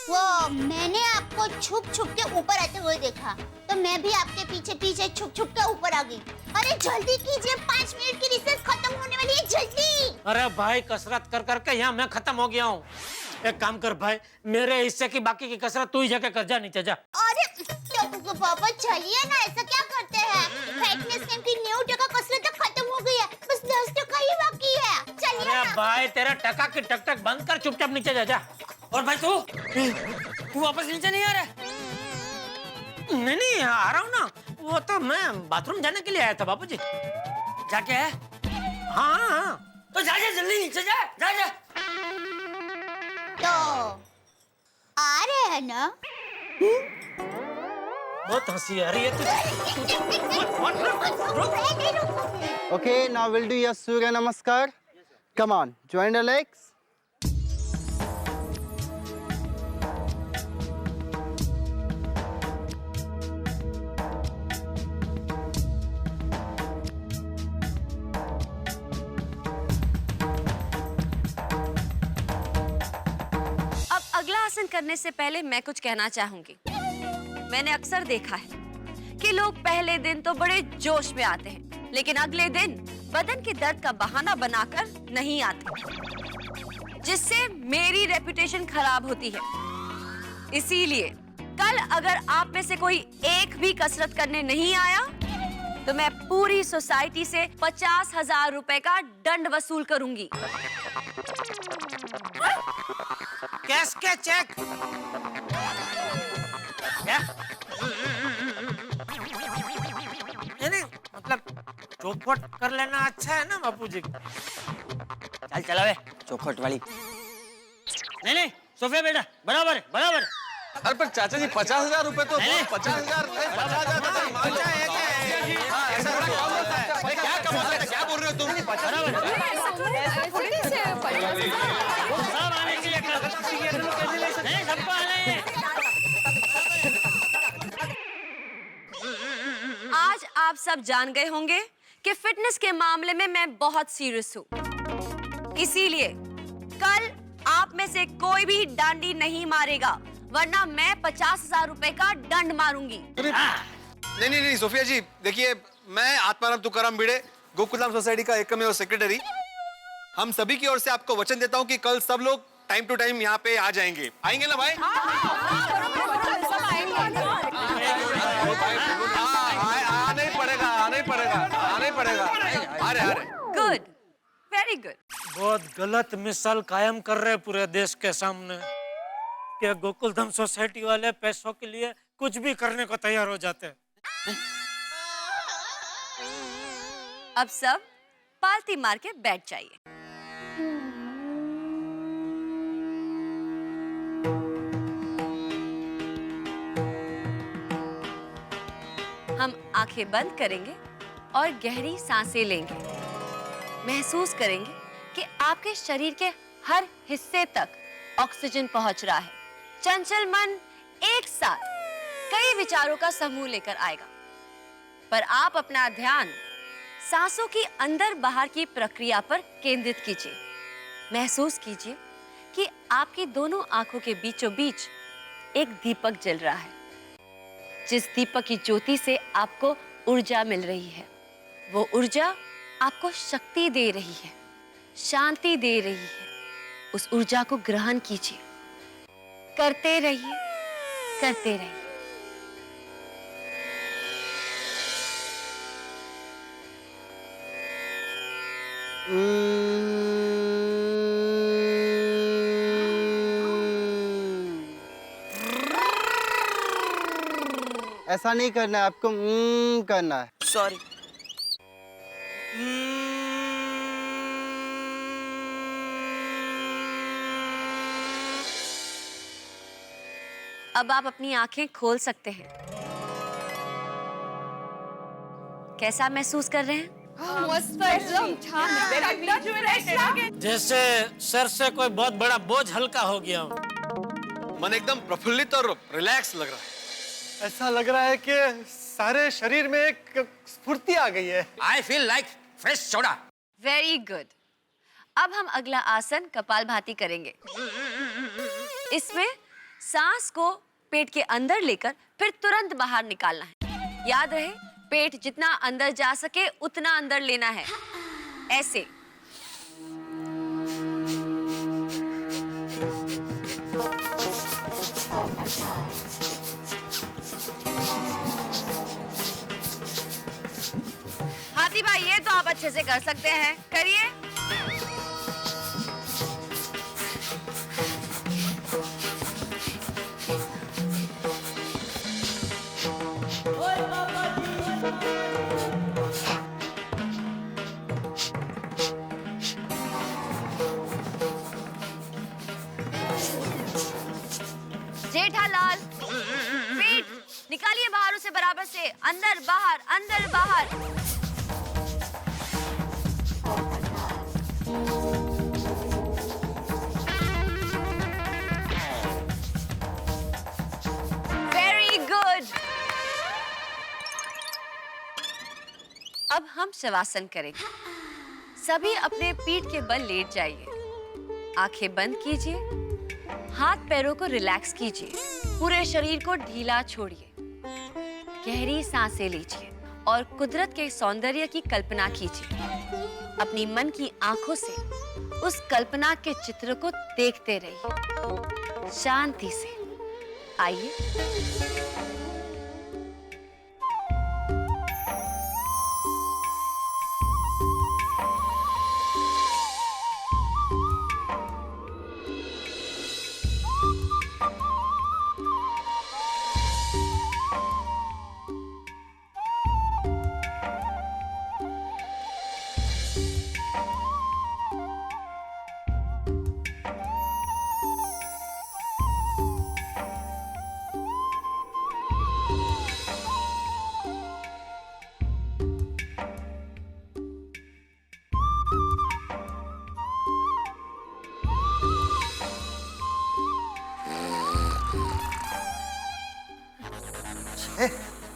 वो मैंने आपको छुप छुप के ऊपर आते हुए देखा, तो मैं भी आपके पीछे पीछे छुप छुप के ऊपर आ गई। अरे जल्दी कीजिए, 5 मिनट की रिसेस खत्म होने वाली है, जल्दी। अरे भाई, कसरत कर करके यहाँ मैं खत्म हो गया हूँ। एक काम कर भाई, मेरे हिस्से की बाकी की कसरत तू ही जाके कर, जा नीचे जा। अरे टप्पू के पापा चलिए ना, ऐसा क्या करते हैं? फिटनेस कैंप की 90% कसरत तो खत्म हो गई है, बस 10% ही बाकी है। चलिए ना। अरे भाई, तेरा टका की टक टक बंद कर, चुपचाप नीचे जा जा। और भाई तू वापस नीचे नहीं आ रहा? नहीं आ रहा हूँ ना। वो तो मैं बाथरूम जाने के लिए आया था बापूजी। जाके है? हाँ, तो जा जल्दी नीचे जा। तो आ रहे हैं ना? बहुत हंसी आ रही है Okay, now we'll do your Surya Namaskar. Come on, join the legs. अब अगला आसन करने से पहले मैं कुछ कहना चाहूंगी। मैंने अक्सर देखा है कि लोग पहले दिन तो बड़े जोश में आते हैं, लेकिन अगले दिन बदन के दर्द का बहाना बनाकर नहीं आते, जिससे मेरी रेपुटेशन खराब होती है। इसीलिए कल अगर आप में से कोई एक भी कसरत करने नहीं आया तो मैं पूरी सोसाइटी से 50,000 रुपए का दंड वसूल करूंगी। कैश के चेक। क्या? नहीं, मतलब चौपट कर लेना अच्छा है ना बापूजी। चल चला वे चौखट वाली। नहीं, सोफिया बेटा बराबर है, बराबर है। अरे पर चाचा जी 50,000 रुपए तो 50,000 क्या कमाता है, क्या बोल रहे हो तुम? आज आप सब जान गए होंगे कि फिटनेस के मामले में मैं बहुत सीरियस हूँ। इसीलिए कल आप में से कोई भी डांडी नहीं मारेगा, वरना मैं 50,000 रुपए का दंड मारूंगी। नहीं सोफिया जी, देखिए मैं आत्माराम तुकाराम भिड़े, गोकुलधाम सोसाइटी का एकमेव सेक्रेटरी, हम सभी की ओर से आपको वचन देता हूँ कि कल सब लोग टाइम टू टाइम यहाँ पे आ जाएंगे। आएंगे ना भाई? आना ही पड़ेगा। आ रहे। Good, very good. बहुत गलत मिसाल कायम कर रहे पूरे देश के सामने कि गोकुलधाम सोसाइटी वाले पैसों के लिए कुछ भी करने को तैयार हो जाते हैं। अब सब पालती मार के बैठ जाइए। हम आंखें बंद करेंगे और गहरी सांसें लेंगे। महसूस करेंगे कि आपके शरीर के हर हिस्से तक ऑक्सीजन पहुंच रहा है। चंचल मन एक साथ कई विचारों का समूह लेकर आएगा, पर आप अपना ध्यान सांसों की अंदर बाहर की प्रक्रिया पर केंद्रित कीजिए। महसूस कीजिए कि आपकी दोनों आंखों के बीचों बीच एक दीपक जल रहा है, जिस दीपक की ज्योति से आपको ऊर्जा मिल रही है। वो ऊर्जा आपको शक्ति दे रही है, शांति दे रही है। उस ऊर्जा को ग्रहण कीजिए, करते रहिए, करते रहिए। ऐसा नहीं करना है, आपको करना है। सॉरी। अब आप अपनी आंखें खोल सकते हैं। कैसा महसूस कर रहे हैं? जैसे सर से कोई बहुत बड़ा बोझ हल्का हो गया हो। मन एकदम प्रफुल्लित और रिलैक्स लग रहा है। ऐसा लग रहा है कि सारे शरीर में एक स्फूर्ति आ गई है। I feel like fresh soda. Very good. अब हम अगला आसन कपालभाति करेंगे। इसमें सांस को पेट के अंदर लेकर फिर तुरंत बाहर निकालना है। याद रहे, पेट जितना अंदर जा सके उतना अंदर लेना है। ऐसे। हाथी भाई, ये तो आप अच्छे से कर सकते हैं, करिए। बाहरों से बराबर से, अंदर बाहर, अंदर बाहर। Very good. अब हम शवासन करेंगे। सभी अपने पीठ के बल लेट जाइए, आंखें बंद कीजिए, हाथ पैरों को रिलैक्स कीजिए, पूरे शरीर को ढीला छोड़िए, गहरी सांसें लीजिए और कुदरत के सौंदर्य की कल्पना कीजिए। अपनी मन की आंखों से उस कल्पना के चित्र को देखते रहिए शांति से। आइए।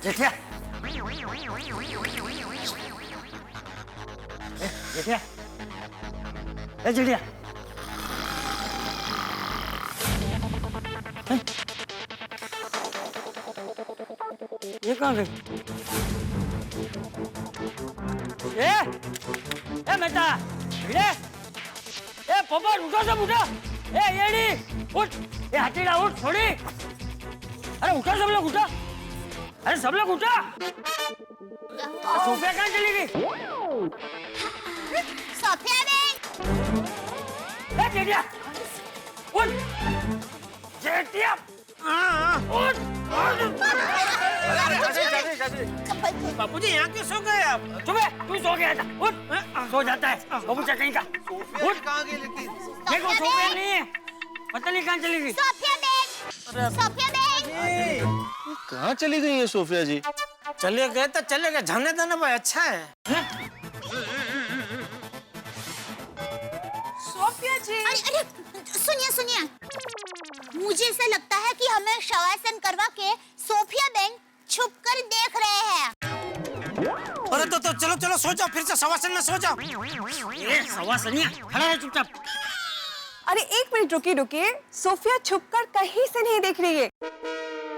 जेठिया, जेठिया, जेठिया, ये कहाँ गई? ए बेटा, भिड़े, ए पोपट उठो सब उठो, ए येड़ी उठ, ए हथेड़ा उठ छोड़ी, अरे उठो सब लोग उठो, अरे सब लोग उठो। सोफिया कहाँ चली गई? सोफिया बहन। ए जेठिया, उठ, जेठिया, उठ, बापूजी यहाँ क्यों सो गए आप? सुबह तू सो गया था, उठ, सो जाता है, बबूचा कहीं का, उठ। कहाँ गई लेकिन? देखो सोफिया नहीं है, पता नहीं कहाँ चली गई। सोफिया बहन, सोफिया बहन। कहाँ चली गई है सोफिया जी? चले गए तो चले गए, जाने देना भाई, अच्छा है। सोफिया जी। अरे सुनिए सुनिए, मुझे ऐसा लगता है कि हमें शवासन करवा के सोफिया बहन छुप कर देख रहे हैं। अरे तो चलो चलो सो जाओ, फिर से शवासन में सो जाओ। ये शवासनिया, खड़ा है चुपचाप। अरे एक मिनट रुकिए रुकिए, सोफिया छुपकर कहीं से नहीं देख रही है,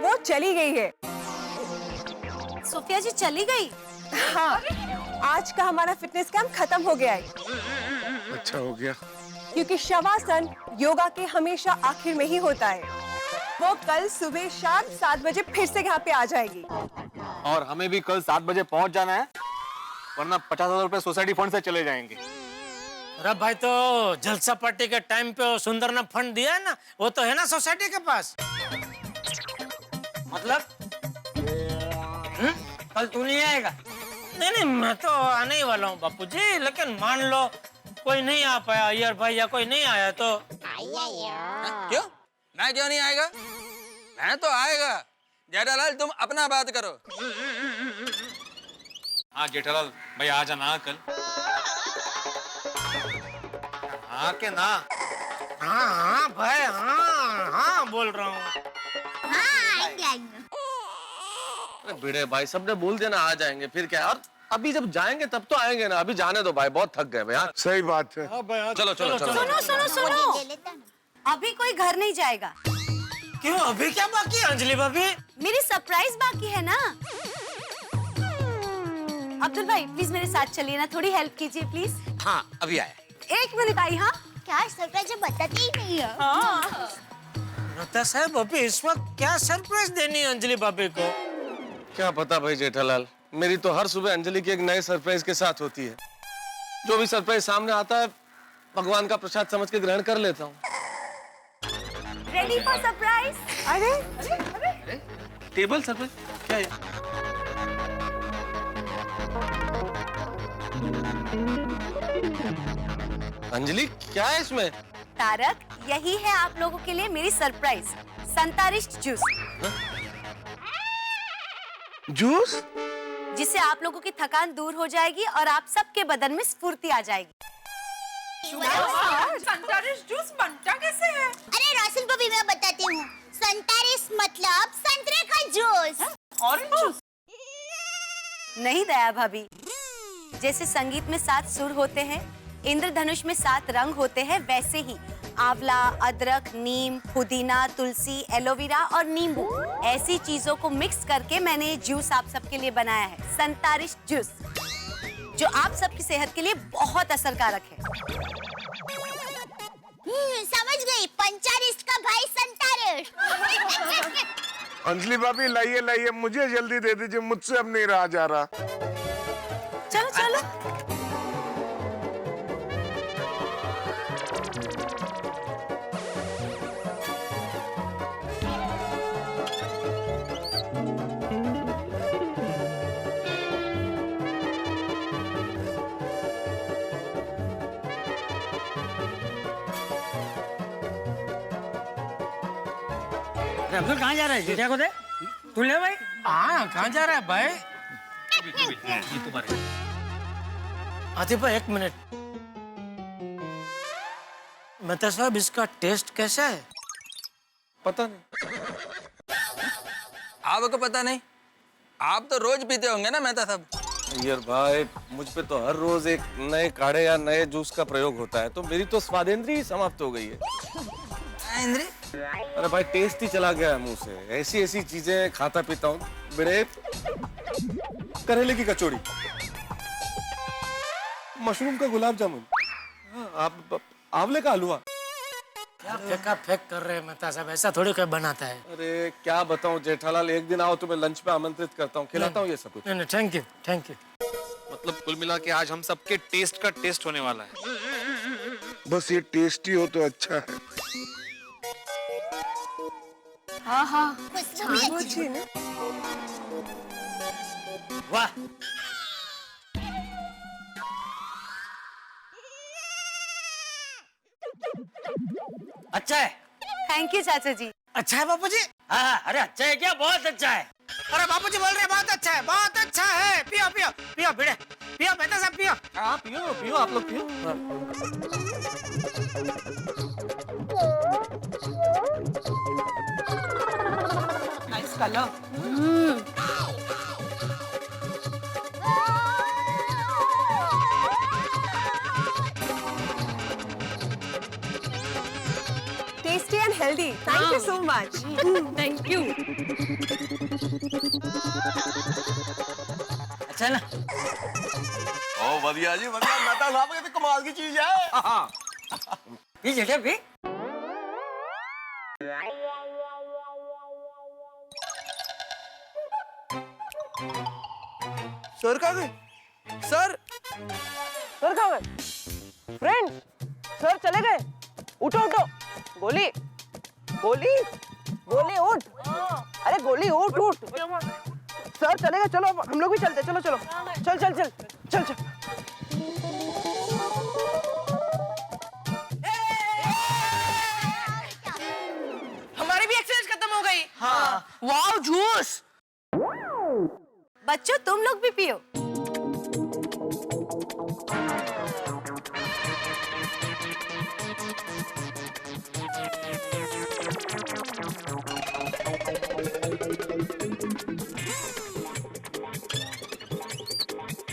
वो चली गई है। सोफिया जी चली गई? हाँ, आज का हमारा फिटनेस कैंप खत्म हो गया है। अच्छा हो गया। क्योंकि शवासन योगा के हमेशा आखिर में ही होता है। वो कल सुबह शाम 7 बजे फिर से यहाँ पे आ जाएगी। और हमें भी कल 7 बजे पहुंच जाना है, वरना 50,000 रुपए सोसाइटी फंड से चले जाएंगे। अरे भाई, तो जलसा पार्टी के टाइम पे सुंदर ने फंड दिया है ना, वो तो है ना सोसाइटी के पास। मतलब कल तू नहीं आएगा? नहीं नहीं, मैं तो आने ही वाला हूँ बापूजी, लेकिन मान लो कोई नहीं आ पाया, अय्यर भाई या कोई नहीं आया तो। क्यों? मैं क्यों नहीं आएगा? मैं तो आएगा। जेठालाल तुम अपना बात करो। हाँ जेठालाल भाई आ जाना कल। हाँ के ना? हाँ हाँ भाई, हाँ हाँ बोल रहा हूँ। हाँ आएंगे। अरे भिड़े भाई, सबने बोल दिया ना आ जाएंगे, फिर क्या? और अभी जब जाएंगे तब तो आएंगे ना, अभी जाने दो भाई, बहुत थक गए भाई। हाँ सही बात है। चलो चलो चलो। सुनो सुनो सुनो, अभी कोई घर नहीं जाएगा। क्यों, अभी क्या बाकी है अंजलि भाभी? मेरी सरप्राइज बाकी है ना। अब्दुल भाई प्लीज मेरे साथ चलिए ना, थोड़ी हेल्प कीजिए प्लीज। हाँ अभी आया। 1 मिनट आई। हाँ क्या सरप्राइज बताती ही नहीं है। नता साहब, अभी इस वक्त क्या सरप्राइज देनी है अंजलि भाभी को? क्या पता भाई जेठालाल, मेरी तो हर सुबह अंजलि की एक नए सरप्राइज के साथ होती है। जो भी सरप्राइज सामने आता है भगवान का प्रसाद समझ के ग्रहण कर लेता हूँ। Ready for surprise? अरे अरे टेबल सरप्राइज क्या है? अंजलि क्या है इसमें? तारक, यही है आप लोगों के लिए मेरी सरप्राइज, संतारिष्ट जूस। जूस? जिससे आप लोगों की थकान दूर हो जाएगी और आप सबके बदन में स्फूर्ति आ जाएगी। संतरिश जूस बनता कैसे है? अरे रोशन को भी मैं बताती हूँ। संतरिश मतलब संतरे का जूस। Orange juice? नहीं दया भाभी, जैसे संगीत में 7 सुर होते हैं, इंद्रधनुष में 7 रंग होते हैं, वैसे ही आंवला, अदरक, नीम, पुदीना, तुलसी, एलोवेरा और नींबू ऐसी चीजों को मिक्स करके मैंने ये जूस आप सबके लिए बनाया है, संतरिश जूस, जो आप सबकी सेहत के लिए बहुत असरकारक है। समझ गई, पंचारिस्ट का भाई संतरिश। अंजलि भाभी लाइए लाइए, मुझे जल्दी दे दीजिए, मुझसे अब नहीं रहा जा रहा। चलो चलो। अब्दुल कहाँ जा रहा है? जेठिया को दे। तू ले भाई। हाँ, कहाँ जा रहा है भाई? ये तुम्हारे। आतिफ भाई 1 मिनट। मेहता साहब, इसका टेस्ट कैसा है? पता नहीं। आपको पता नहीं? आप तो रोज पीते होंगे ना मेहता साहब? यार भाई, मुझ पे तो हर रोज एक नए काढ़े या नए जूस का प्रयोग होता है, तो मेरी तो स्वादेंद्री ही समाप्त हो गई है। अरे भाई, टेस्ट ही चला गया है मुंह से। ऐसी ऐसी चीजें खाता पीता हूँ। बड़े करेले की कचौड़ी, मशरूम का गुलाब जामुन, आप आंवले का हलवा। क्या फेंका फेंक कर रहे हैं मेहता साहब? ऐसा थोड़ी कोई बनाता है। अरे क्या बताऊं जेठालाल, एक दिन आओ तुम्हें लंच पे आमंत्रित करता हूँ, खिलाता हूँ ये सब कुछ। नहीं, थैंक यू, थैंक यू। मतलब कुल मिला के आज हम सबके टेस्ट का टेस्ट होने वाला है। बस ये टेस्टी हो तो अच्छा है। हाँ हाँ, खुशबू भी अच्छी है। वाह, अच्छा है। थैंक यू चाचा जी। अच्छा है बापू जी? हाँ, अरे अच्छा है क्या? बहुत अच्छा है। अरे बापू जी बोल रहे हैं बहुत अच्छा है, बहुत अच्छा है। पियो पियो पियो, भिड़े पियो, मेहता साहब पियो। हाँ पियो पियो, आप लोग पियो। Nice colour. Tasty and healthy. Thank you so much. Thank you. अच्छा ना? ओ बढ़िया जी, बढ़िया। मेहता साहब की तो कमाल की चीज है। P जेठिया P. सर कहाँ गए? सर कहाँ गए? फ्रेंड, सर चले गए। उठो उठो। गोली गोली गोली उठ। अरे गोली उठ उठ। सर चले गए, चलो हम लोग भी चलते। चलो चलो, चल चल चल चल चल। हमारी भी एक्सरसाइज खत्म हो गई। हाँ। Wow, juice. बच्चों, तुम लोग भी पियो।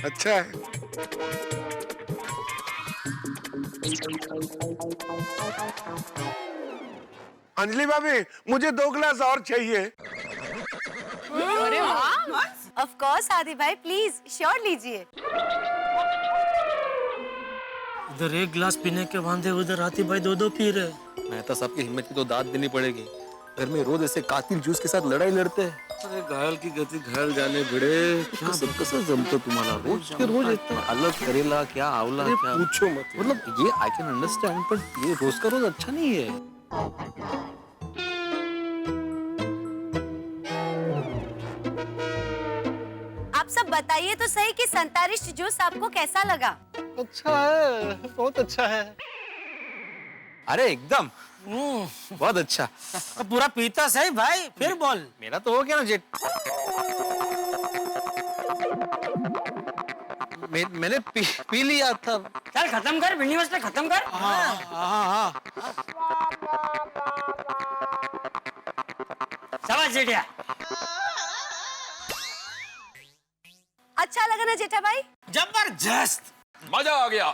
अच्छा है। अंजलि भाभी, मुझे 2 गिलास और चाहिए। अरे वाह, ऑफ कोर्स आदि भाई, प्लीज श्योर लीजिए। इधर 1 गिलास पीने के वांदे, उधर आतिफ भाई 2-2 पी रहे। मेहता साहब की हिम्मत की तो दाद देनी पड़ेगी। घर में रोज ऐसे कातिल जूस के साथ लड़ाई लड़ते हैं। अरे घायल की गति घायल जाने भिड़े। क्या सब कसर जमता तुम्हारा रोज के रोज इतना अलग करेला, क्या आंवला, क्या पूछो मत। मतलब ये आई कैन अंडरस्टैंड, पर ये रोज का रोज अच्छा नहीं है। आप सब बताइए तो सही कि संतरिश जूस आपको कैसा लगा? अच्छा है, बहुत अच्छा है। अरे एकदम बहुत अच्छा। अब पूरा पीता सही भाई, फिर बोल। मेरा तो हो गया ना जेठ। मैंने पी लिया था। चल खत्म कर, भिंडी मसले खत्म कर। हाँ। शाबाश जेठिया। अच्छा लगा ना जेठा भाई? जबरदस्त। मजा आ गया।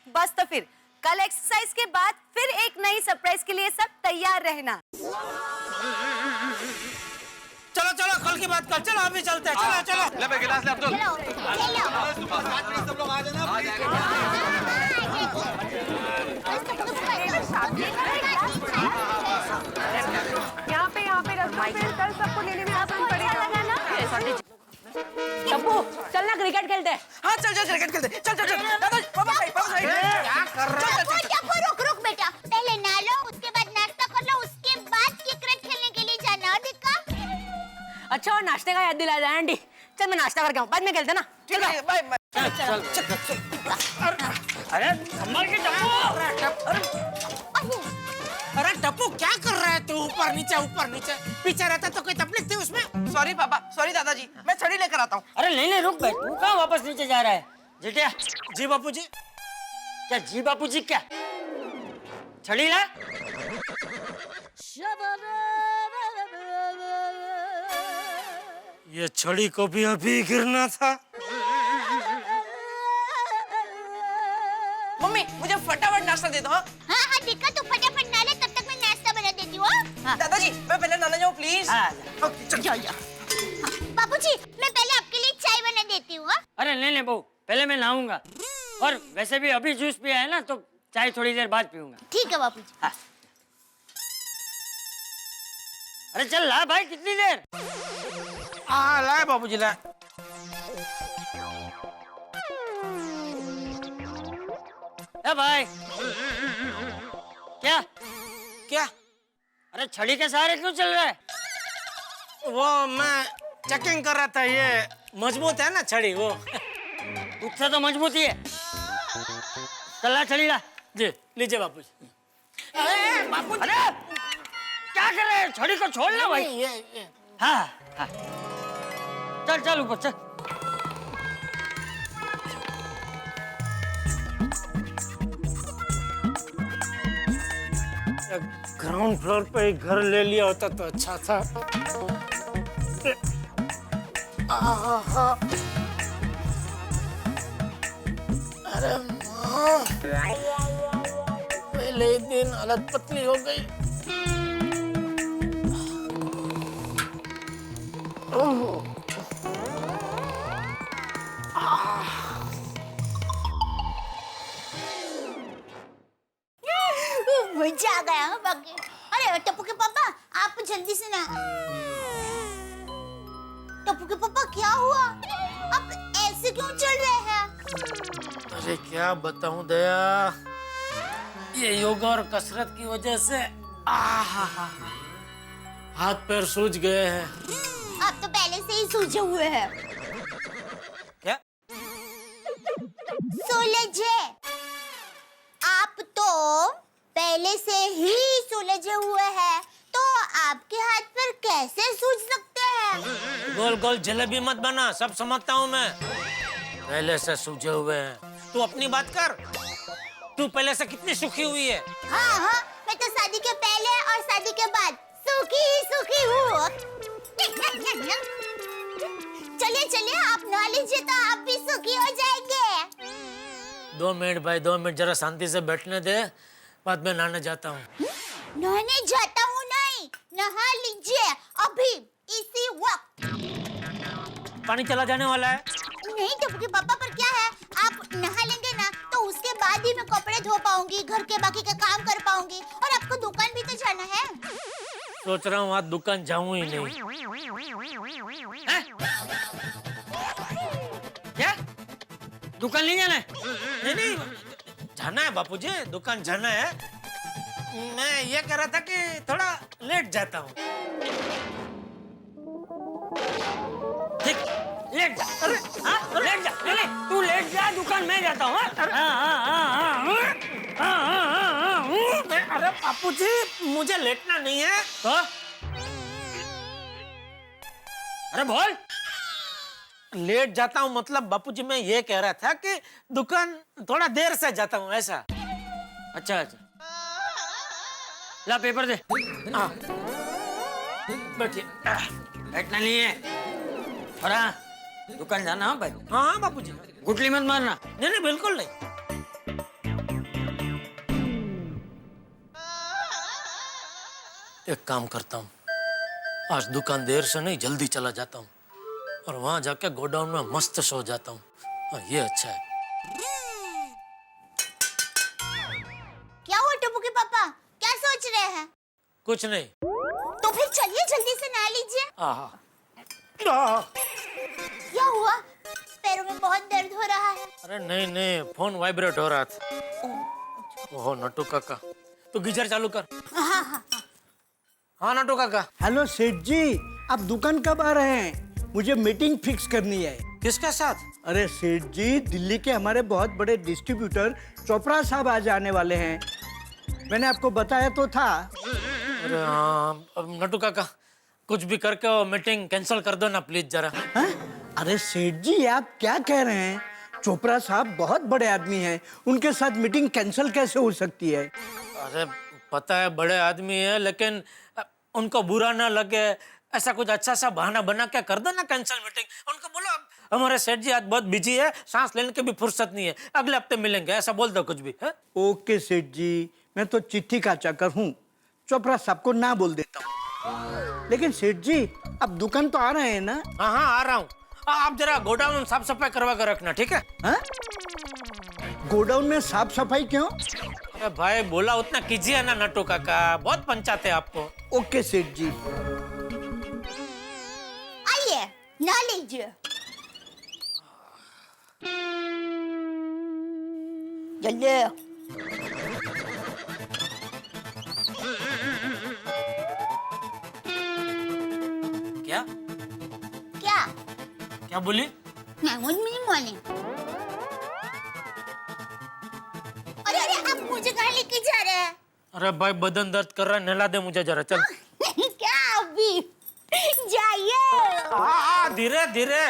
बस तो फिर कल एक्सरसाइज के बाद फिर एक नई सरप्राइज के लिए सब तैयार रहना। चलो चलो कल की बात कर, चलो अभी चलते हैं, चलो चलो। ले भाई गिलास ले अब्दुल। चलो सब लोग आ जाना। यहाँ पे रखो, फिर कल सबको लेने में आसान पड़ेगा। टप्पू चल ना क्रिकेट खेलते हैं। हाँ चल क्रिकेट खेलते। चल पापा साइड। क्या कर रहा है? रुक बेटा, पहले नहा लो, उसके बाद नाश्ता कर लो, उसके बाद क्रिकेट खेलने के लिए जाना। और देखा? अच्छा और नाश्ते का याद दिला दे आंटी। चल मैं नाश्ता करके आऊँ, बाद में खेलते ना। ठीक है बाय। अरे संभाल के टप्पू। अरे टप्पू क्या कर रहा है तू? ऊपर नीचे पीछे रहता तो कोई तकलीफ थी उसमें? सॉरी पापा, सॉरी दादाजी, मैं छड़ी लेकर आता हूँ। अरे नहीं रुक भाई, तू कहाँ वापस नीचे जा रहा है? जेठिया जी बापूजी। क्या जी बापूजी क्या? छड़ी ला। ये छड़ी को भी अभी गिरना था। मम्मी मुझे फटाफट नाश्ता दे दो। हाँ हाँ ठीक है, तू फटाफट नहा ले, तब तक मैं नाश्ता बना देती हूँ। दादाजी मैं पहले नहाने जाऊँ प्लीज। बाबूजी मैं पहले आपके लिए चाय बना देती हूँ। अरे नहीं बहू, पहले मैं नहाऊंगा। और वैसे भी अभी जूस पिया है ना, तो चाय थोड़ी देर बाद पीऊंगा। ठीक है बाबूजी। अरे चल ला भाई, कितनी देर? लाए बाबूजी लाए। ए भाई क्या? अरे छड़ी के सहारे क्यों चल रहा है? वो मैं चेकिंग कर रहा था, ये मजबूत है ना छड़ी वो। तुझसे तो मजबूती है। चल ला छड़ी ला। जी लीजिए बापूजी। अरे क्या कर रहे हैं? छड़ी को छोड़ लो भाई। हाँ। चल ऊपर चल। ग्राउंड फ्लोर पे एक घर ले लिया होता तो अच्छा था। अरे माँ, पहले दिन हालत पतली हो गई। मजा आ गया बाकी। अरे टप्पू के पापा, आप जल्दी से ना। टप्पू के पापा क्या हुआ? आप ऐसे क्यों चल रहे हैं? अरे क्या बताऊं दया, ये योगा और कसरत की वजह से हाथ पैर सूज गए हैं। आप तो पहले से ही सूजे हुए हैं। क्या? सुलझे? आप तो पहले से ही सुलझे हुए हैं, तो आपके हाथ पैर कैसे सूज सकते हैं? गोल गोल जलेबी मत बना, सब समझता हूँ मैं। पहले से सूजे हुए हैं। तू अपनी बात कर। तू पहले से कितनी सुखी हुई है? हाँ, मैं तो शादी के पहले और शादी के बाद सुखी हूँ। चलिए आप नहा लीजिए तो आप भी सुखी हो जाएंगे। 2 मिनट भाई, 2 मिनट जरा शांति से बैठने दे, बाद में नहाने जाता हूँ। नहाने जाता हूँ नहीं, नहा लीजिए अभी इसी वक्त। पानी चला जाने वाला है। नहीं टप्पू के पापा, पर क्या है, आप नहा लेंगे ना तो उसके बाद ही मैं कपड़े धो पाऊंगी, घर के बाकी का काम कर पाऊंगी, और आपको दुकान भी तो जाना है। सोच रहा हूँ आज दुकान जाऊँ ही नहीं। क्या? दुकान नहीं जाना है? नहीं, जाना है बापूजी, दुकान जाना है। मैं ये कह रहा था कि थोड़ा लेट जाता हूँ। ठीक, लेट जा। अरे लेट जा। नहीं, तू लेट जा, दुकान मैं जाता हूँ। अरे बापूजी, मुझे लेटना नहीं है। तो? अरे बोल। लेट जाता हूँ मतलब बापूजी मैं ये कह रहा था कि दुकान थोड़ा देर से जाता हूँ ऐसा। अच्छा अच्छा, ला पेपर दे। हाँ बैठिए। बैठना नहीं है। और हाँ, दुकान जाना। हाँ भाई। हाँ हाँ बापूजी। गुटली मत मारना। नहीं नहीं बिल्कुल नहीं। एक काम करता हूँ, आज दुकान देर से नहीं जल्दी चला जाता हूँ और वहां जाके गोडाउन में मस्त सो जाता हूँ। ये अच्छा है। क्या हुआ टप्पू के पापा, क्या सोच रहे हैं? कुछ नहीं। तो फिर चलिए जल्दी से नहा लीजिए। क्या हुआ? पैरों में बहुत दर्द हो रहा है। अरे नहीं नहीं, फोन वाइब्रेट हो रहा था। ओहो नट्टू काका, तू गीजर चालू कर। हाँ हाँ हाँ नट्टू काका। हेलो सेठ जी, आप दुकान कब आ रहे हैं? मुझे मीटिंग फिक्स करनी है। किसके साथ? अरे सेठ जी, दिल्ली के हमारे बहुत बड़े डिस्ट्रीब्यूटर चोपड़ा साहब आज आने वाले हैं। मैंने आपको बताया तो था। अरे हाँ नट्टू काका, कुछ भी करके वो मीटिंग कैंसिल कर दो ना प्लीज जरा। हा? अरे सेठ जी, आप क्या कह रहे हैं? चोपड़ा साहब बहुत बड़े आदमी हैं, उनके साथ मीटिंग कैंसिल कैसे हो सकती है? अरे पता है बड़े आदमी है, लेकिन उनको बुरा ना लगे ऐसा कुछ अच्छा सा बहाना बना के कर दो ना कैंसिल मीटिंग। उनको बोलो हमारे सेठ जी आज बहुत बिजी है, सांस लेने की भी फुर्सत नहीं है, अगले हफ्ते मिलेंगे, ऐसा बोल दो कुछ भी है? ओके सेठ जी, मैं तो चिट्ठी का चाकर हूँ, चोपड़ा साहब को ना बोल देता हूँ। लेकिन सेठ जी, आप दुकान तो आ रहे हैं ना? हाँ हाँ आ रहा हूँ। आप जरा गोडाउन साफ सफाई करवा कर रखना, ठीक है? हा? गोडाउन में साफ सफाई क्यों? अरे भाई बोला उतना कीजिए ना नट्टू काका, बहुत पंचायत है आपको। ओके सेठ जी। आइए नहा लीजिए। जल्दी। क्या क्या? क्या बोली? मुझे नहीं मालूम। अरे अरे आप मुझे कहाँ लेके जा रहे हैं? अरे भाई बदन दर्द कर रहा है, नहला दे मुझे जरा, चल। क्या अभी? जाइए। धीरे धीरे।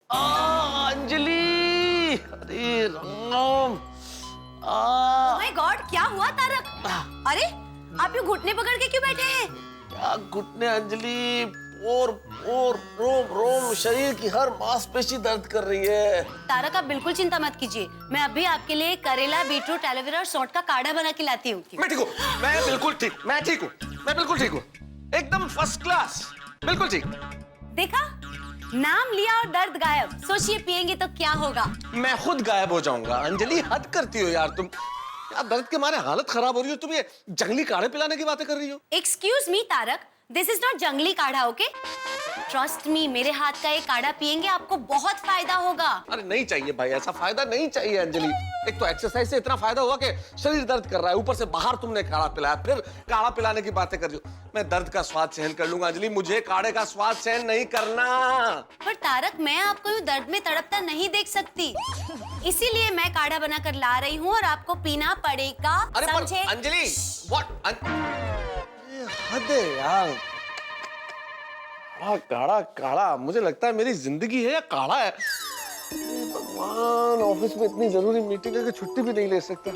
अंजलि, अरे राम। ओह माय गॉड, क्या हुआ तारक? अरे आप ये घुटने पकड़ के क्यों बैठे हैं? क्या घुटने अंजलि, और रोम रोम शरीर की हर मांसपेशी दर्द कर रही है। तारक आप बिल्कुल चिंता मत कीजिए, मैं अभी आपके लिए करेला, बीटरूट, एलोवेरा और सौंठ का काढ़ा बना के लाती हूँ। मैं ठीक हूँ, मैं बिल्कुल ठीक, मैं ठीक हूँ, मैं बिल्कुल ठीक हूँ, एकदम फर्स्ट क्लास, बिल्कुल ठीक। देखा, नाम लिया और दर्द गायब। सोचिए पिएंगे तो क्या होगा? मैं खुद गायब हो जाऊंगा। अंजलि हद करती हो यार तुम, यार दर्द के मारे हालत खराब हो रही हो, तुम ये जंगली काढ़े पिलाने की बातें कर रही हो। Excuse me Tarak, this is not jungli kadha, okay? Trust me, मेरे हाथ का ये काढ़ा पिएंगे आपको बहुत फायदा होगा। अरे नहीं चाहिए भाई, ऐसा फायदा नहीं चाहिए अंजलि। एक तो एक्सरसाइज से इतना फायदा हुआ कि शरीर दर्द कर रहा है, ऊपर से बाहर तुमने काढ़ा पिलाया, फिर काढ़ा पिलाने की बातें कर रही हो। मैं दर्द का स्वाद सहन कर लूंगा अंजलि, मुझे काढ़े का स्वाद सहन नहीं करना। पर तारक, मैं आपको यूं दर्द में तड़पता नहीं देख सकती, इसीलिए मैं काढ़ा बनाकर ला रही हूँ और आपको पीना पड़ेगा। अरे पर समझे? अंजलि, व्हाट? हद है यार, काढ़ा काढ़ा, मुझे लगता है मेरी जिंदगी है या काढ़ा है। भगवान, ऑफिस में इतनी जरूरी मीटिंग है कि छुट्टी भी नहीं ले सकता।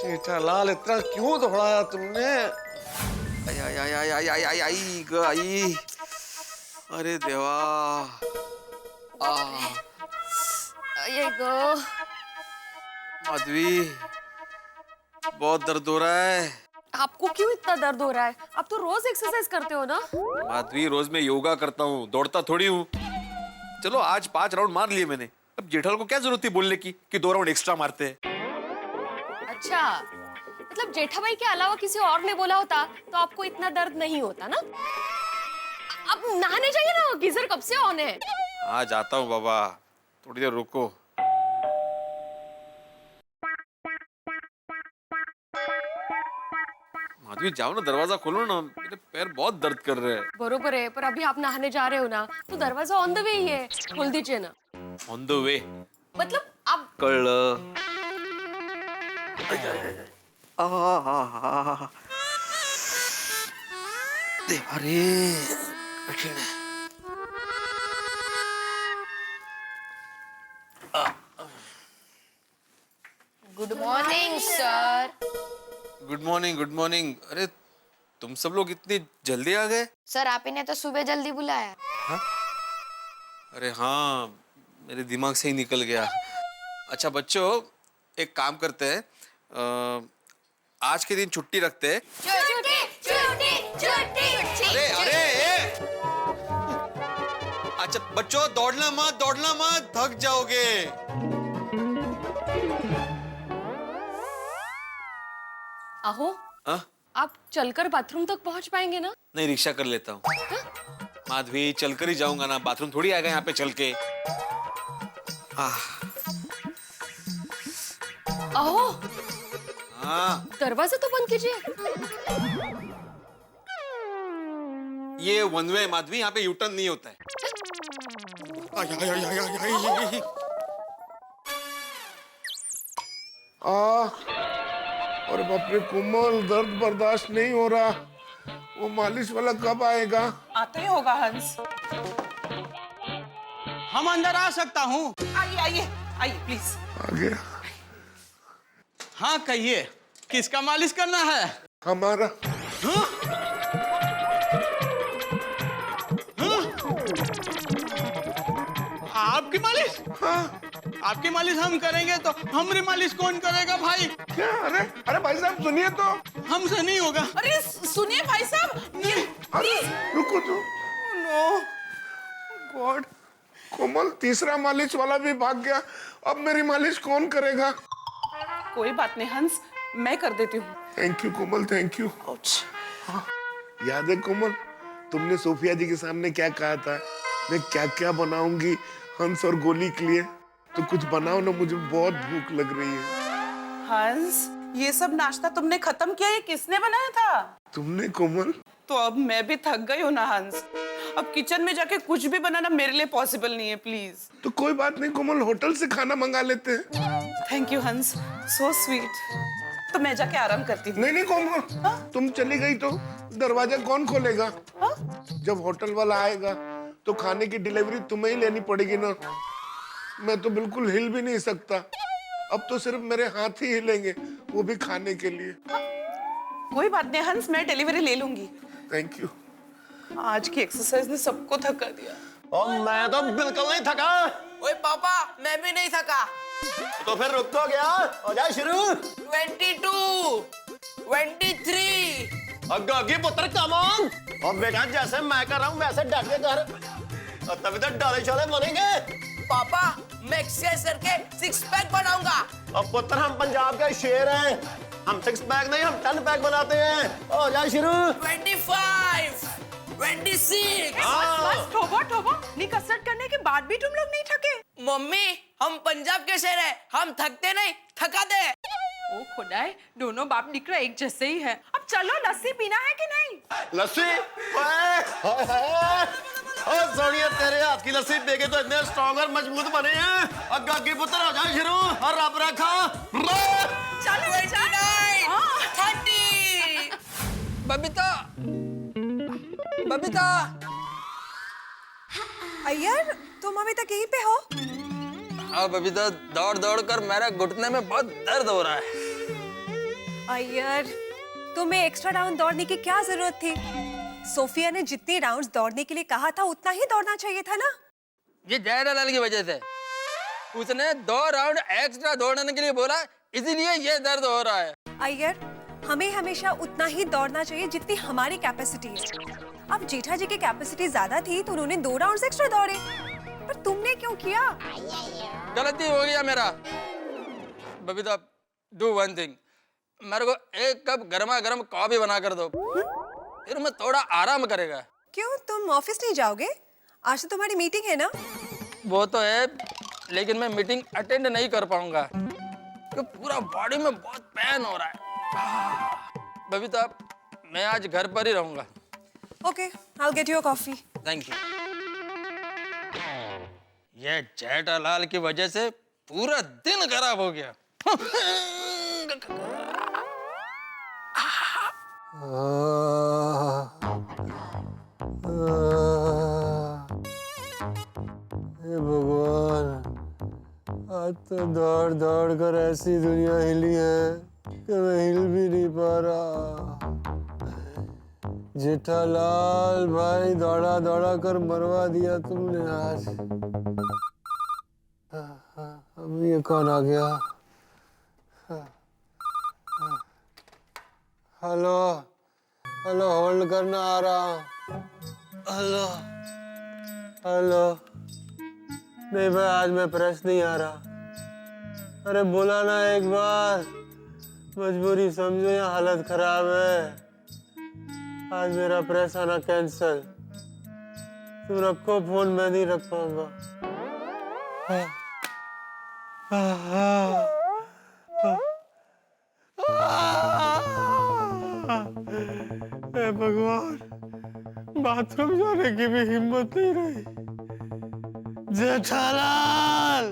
जेठालाल, इतना क्यों दौड़ाया तुमने? आई आई आई आई आई आई आई आई गई। अरे देवा। ये गो। माधवी, बहुत दर्द हो रहा है। आपको क्यों इतना दर्द हो रहा है? आप तो रोज एक्सरसाइज करते हो ना? माधवी, रोज मैं योगा करता हूँ, दौड़ता थोड़ी हूँ। चलो आज 5 राउंड मार लिए मैंने, अब जेठालाल को क्या जरूरत थी बोलने की कि 2 राउंड एक्स्ट्रा मारते हैं। अच्छा, मतलब जेठाबाई के अलावा किसी और ने बोला होता तो आपको इतना दर्द नहीं होता ना? अब नहाने जाइए ना, गीजर कब से ऑन है। हाँ जाता हूँ बाबा, थोड़ी देर रुको। माधवी जाओ ना, दरवाजा खोलो ना, मेरे पैर बहुत दर्द कर रहे हैं। बरोबर है, पर अभी आप नहाने जा रहे हो ना, तो दरवाजा ऑन द वे ही है, खोल दीजिए ना। ऑन द वे मतलब आप कल देवा रे, कठिन है। Good morning sir. Good morning, good morning. अरे तुम सब लोग इतनी जल्दी आ गए? सर आप ही ने तो सुबह जल्दी बुलाया। हाँ? अरे हाँ, मेरे दिमाग से ही निकल गया। अच्छा बच्चों, एक काम करते हैं, आज के दिन छुट्टी रखते हैं। छुट्टी छुट्टी छुट्टी। अरे अरे अच्छा बच्चों, दौड़ना मत, थक जाओगे। आहो, हाँ? आप चलकर बाथरूम तक पहुंच पाएंगे ना? नहीं, रिक्शा कर लेता हूँ। माधवी, चलकर ही जाऊंगा ना, बाथरूम थोड़ी आएगा यहाँ पे चल के। आहो, हाँ, दरवाजा तो बंद कीजिए। ये वन वे माधवी, यहाँ पे यू टर्न नहीं होता है। और बाप रे कोमल, दर्द बर्दाश्त नहीं हो रहा। वो मालिश वाला कब आएगा? आता ही होगा हंस। हम अंदर आ सकता हूँ? आइए आइए आइए प्लीज। आ गया। हाँ कहिए, किसका मालिश करना है? हमारा। हाँ? आपकी मालिश? हाँ। आपकी मालिश हम करेंगे तो हमारी मालिश कौन करेगा भाई? क्या? अरे अरे भाई साहब सुनिए तो। हमसे नहीं होगा। अरे सुनिए भाई साहब, अरे रुको तो। No God. कोमल, तीसरा मालिश वाला भी भाग गया। अब मेरी मालिश कौन करेगा? कोई बात नहीं हंस, मैं कर देती हूँ। Thank you Komal, thank you. याद है कोमल, तुमने सोफिया जी के सामने क्या कहा था? मैं क्या क्या बनाऊंगी हंस और गोली के लिए। तो कुछ बनाओ ना, मुझे बहुत भूख लग रही है। हंस, ये सब नाश्ता तुमने खत्म किया? ये किसने बनाया था? तुमने कोमल। तो अब मैं भी थक गई हूँ ना हंस। अब किचन में जाके कुछ भी बनाना मेरे लिए पॉसिबल नहीं है, प्लीज। तो कोई बात नहीं कोमल, होटल से खाना मंगा लेते हैं। थैंक यू हंस, सो स्वीट। तो मैं जाके आराम करती हूँ। नहीं नहीं कोमल, तुम चली गई तो दरवाजा कौन खोलेगा? जब होटल वाला आएगा तो खाने की डिलीवरी तुम्हें ही लेनी पड़ेगी ना। मैं तो बिल्कुल हिल भी नहीं सकता। अब तो सिर्फ मेरे हाथ ही हिलेंगे, वो भी खाने के लिए। कोई बात नहीं हंस, मैं डिलीवरी ले लूंगी। Thank you. आज की एक्सरसाइज ने सबको थका दिया। और मैं तो बिल्कुल नहीं थका। ओए पापा, मैं भी नहीं थका। तो फिर रुक तो गया, हो जाए शुरू। 22, 23। अग्गी पुत्र कम ऑन। और बेटा जैसे मैं कर रहा हूँ वैसे डट के कर, तभी तो डाले छोले बनेंगे। पापा, मैं एक्सरसाइज करके 6 पैक बनाऊंगा। अब पुत्र हम पंजाब के शेर हैं, हम 6 पैक नहीं हम 10 पैक बनाते हैं। हो जाए शुरू। 25, 26। बस ठोबो ठोबो, नी कसरत करने के बाद भी तुम लोग नहीं थके? मम्मी, हम पंजाब के शेर हैं, हम थकते नहीं, थका दे। ओ खुदाए, दोनों बाप निकला एक जैसे ही है। अब चलो, लस्सी पीना है कि नहीं? लस्सी? सोनिया, तेरे हाथ की लस्सी पी के तो इतने स्ट्रॉन्ग और मजबूत बने हैं। अग्गी पुत्र हो जाए शुरू और रब रखा। चलो 29, 30। बबीता, बबीता। अय्यर, तुम अभी तक यहीं पे हो? हाँ बबीता, दौड़ दौड़ कर मेरे घुटने में बहुत दर्द हो रहा है। अय्यर, तुम्हें एक्स्ट्रा राउंड दौड़ने की क्या जरूरत थी? सोफिया ने जितने राउंड्स दौड़ने के लिए कहा था उतना ही दौड़ना चाहिए था ना। ये जयरालाल की वजह से। उसने 2 राउंड एक्स्ट्रा दौड़ने के लिए बोला, इसीलिए ये दर्द हो रहा है। अय्यर, हमें हमेशा उतना ही दौड़ना चाहिए जितनी हमारी कैपेसिटी है। अब जेठा जी की कैपेसिटी ज्यादा थी तो उन्होंने 2 राउंड्स एक्स्ट्रा दौड़े, पर तुमने क्यों किया? गलती हो गया मेरा। बबीता, डू वन थिंग, मेरे को 1 कप गर्मा गर्म कॉफी बना कर दो, फिर मैं थोड़ा आराम करेगा। क्यों, तुम ऑफिस नहीं जाओगे? आज तो तुम्हारी मीटिंग है ना? वो तो है, लेकिन मैं मीटिंग अटेंड नहीं कर पाऊंगा क्योंकि पूरा बॉडी में बहुत पेन हो रहा है। बबीता, मैं आज घर पर ही रहूंगा। Okay, I will get you a coffee. Thank you. ये जेठालाल की वजह से पूरा दिन खराब हो गया। हे भगवान, आज तो दौड़ दौड़ कर ऐसी दुनिया हिली है कि मैं हिल भी नहीं पा रहा। जेठालाल भाई, दौड़ा दौड़ा कर मरवा दिया तुमने आज। अब ये कौन आ गया? हेलो हेलो, होल्ड करना, आ रहा हूँ। Hello hello. नहीं भाई, आज मैं प्रेस नहीं आ रहा। अरे बोला ना एक बार, मजबूरी समझो या हालत खराब है। आज मेरा प्रेस आना कैंसल। तुम रखो फोन, मैं नहीं रख पाऊंगा। हे भगवान, बाथरूम जाने की भी हिम्मत नहीं रही। जेठालाल,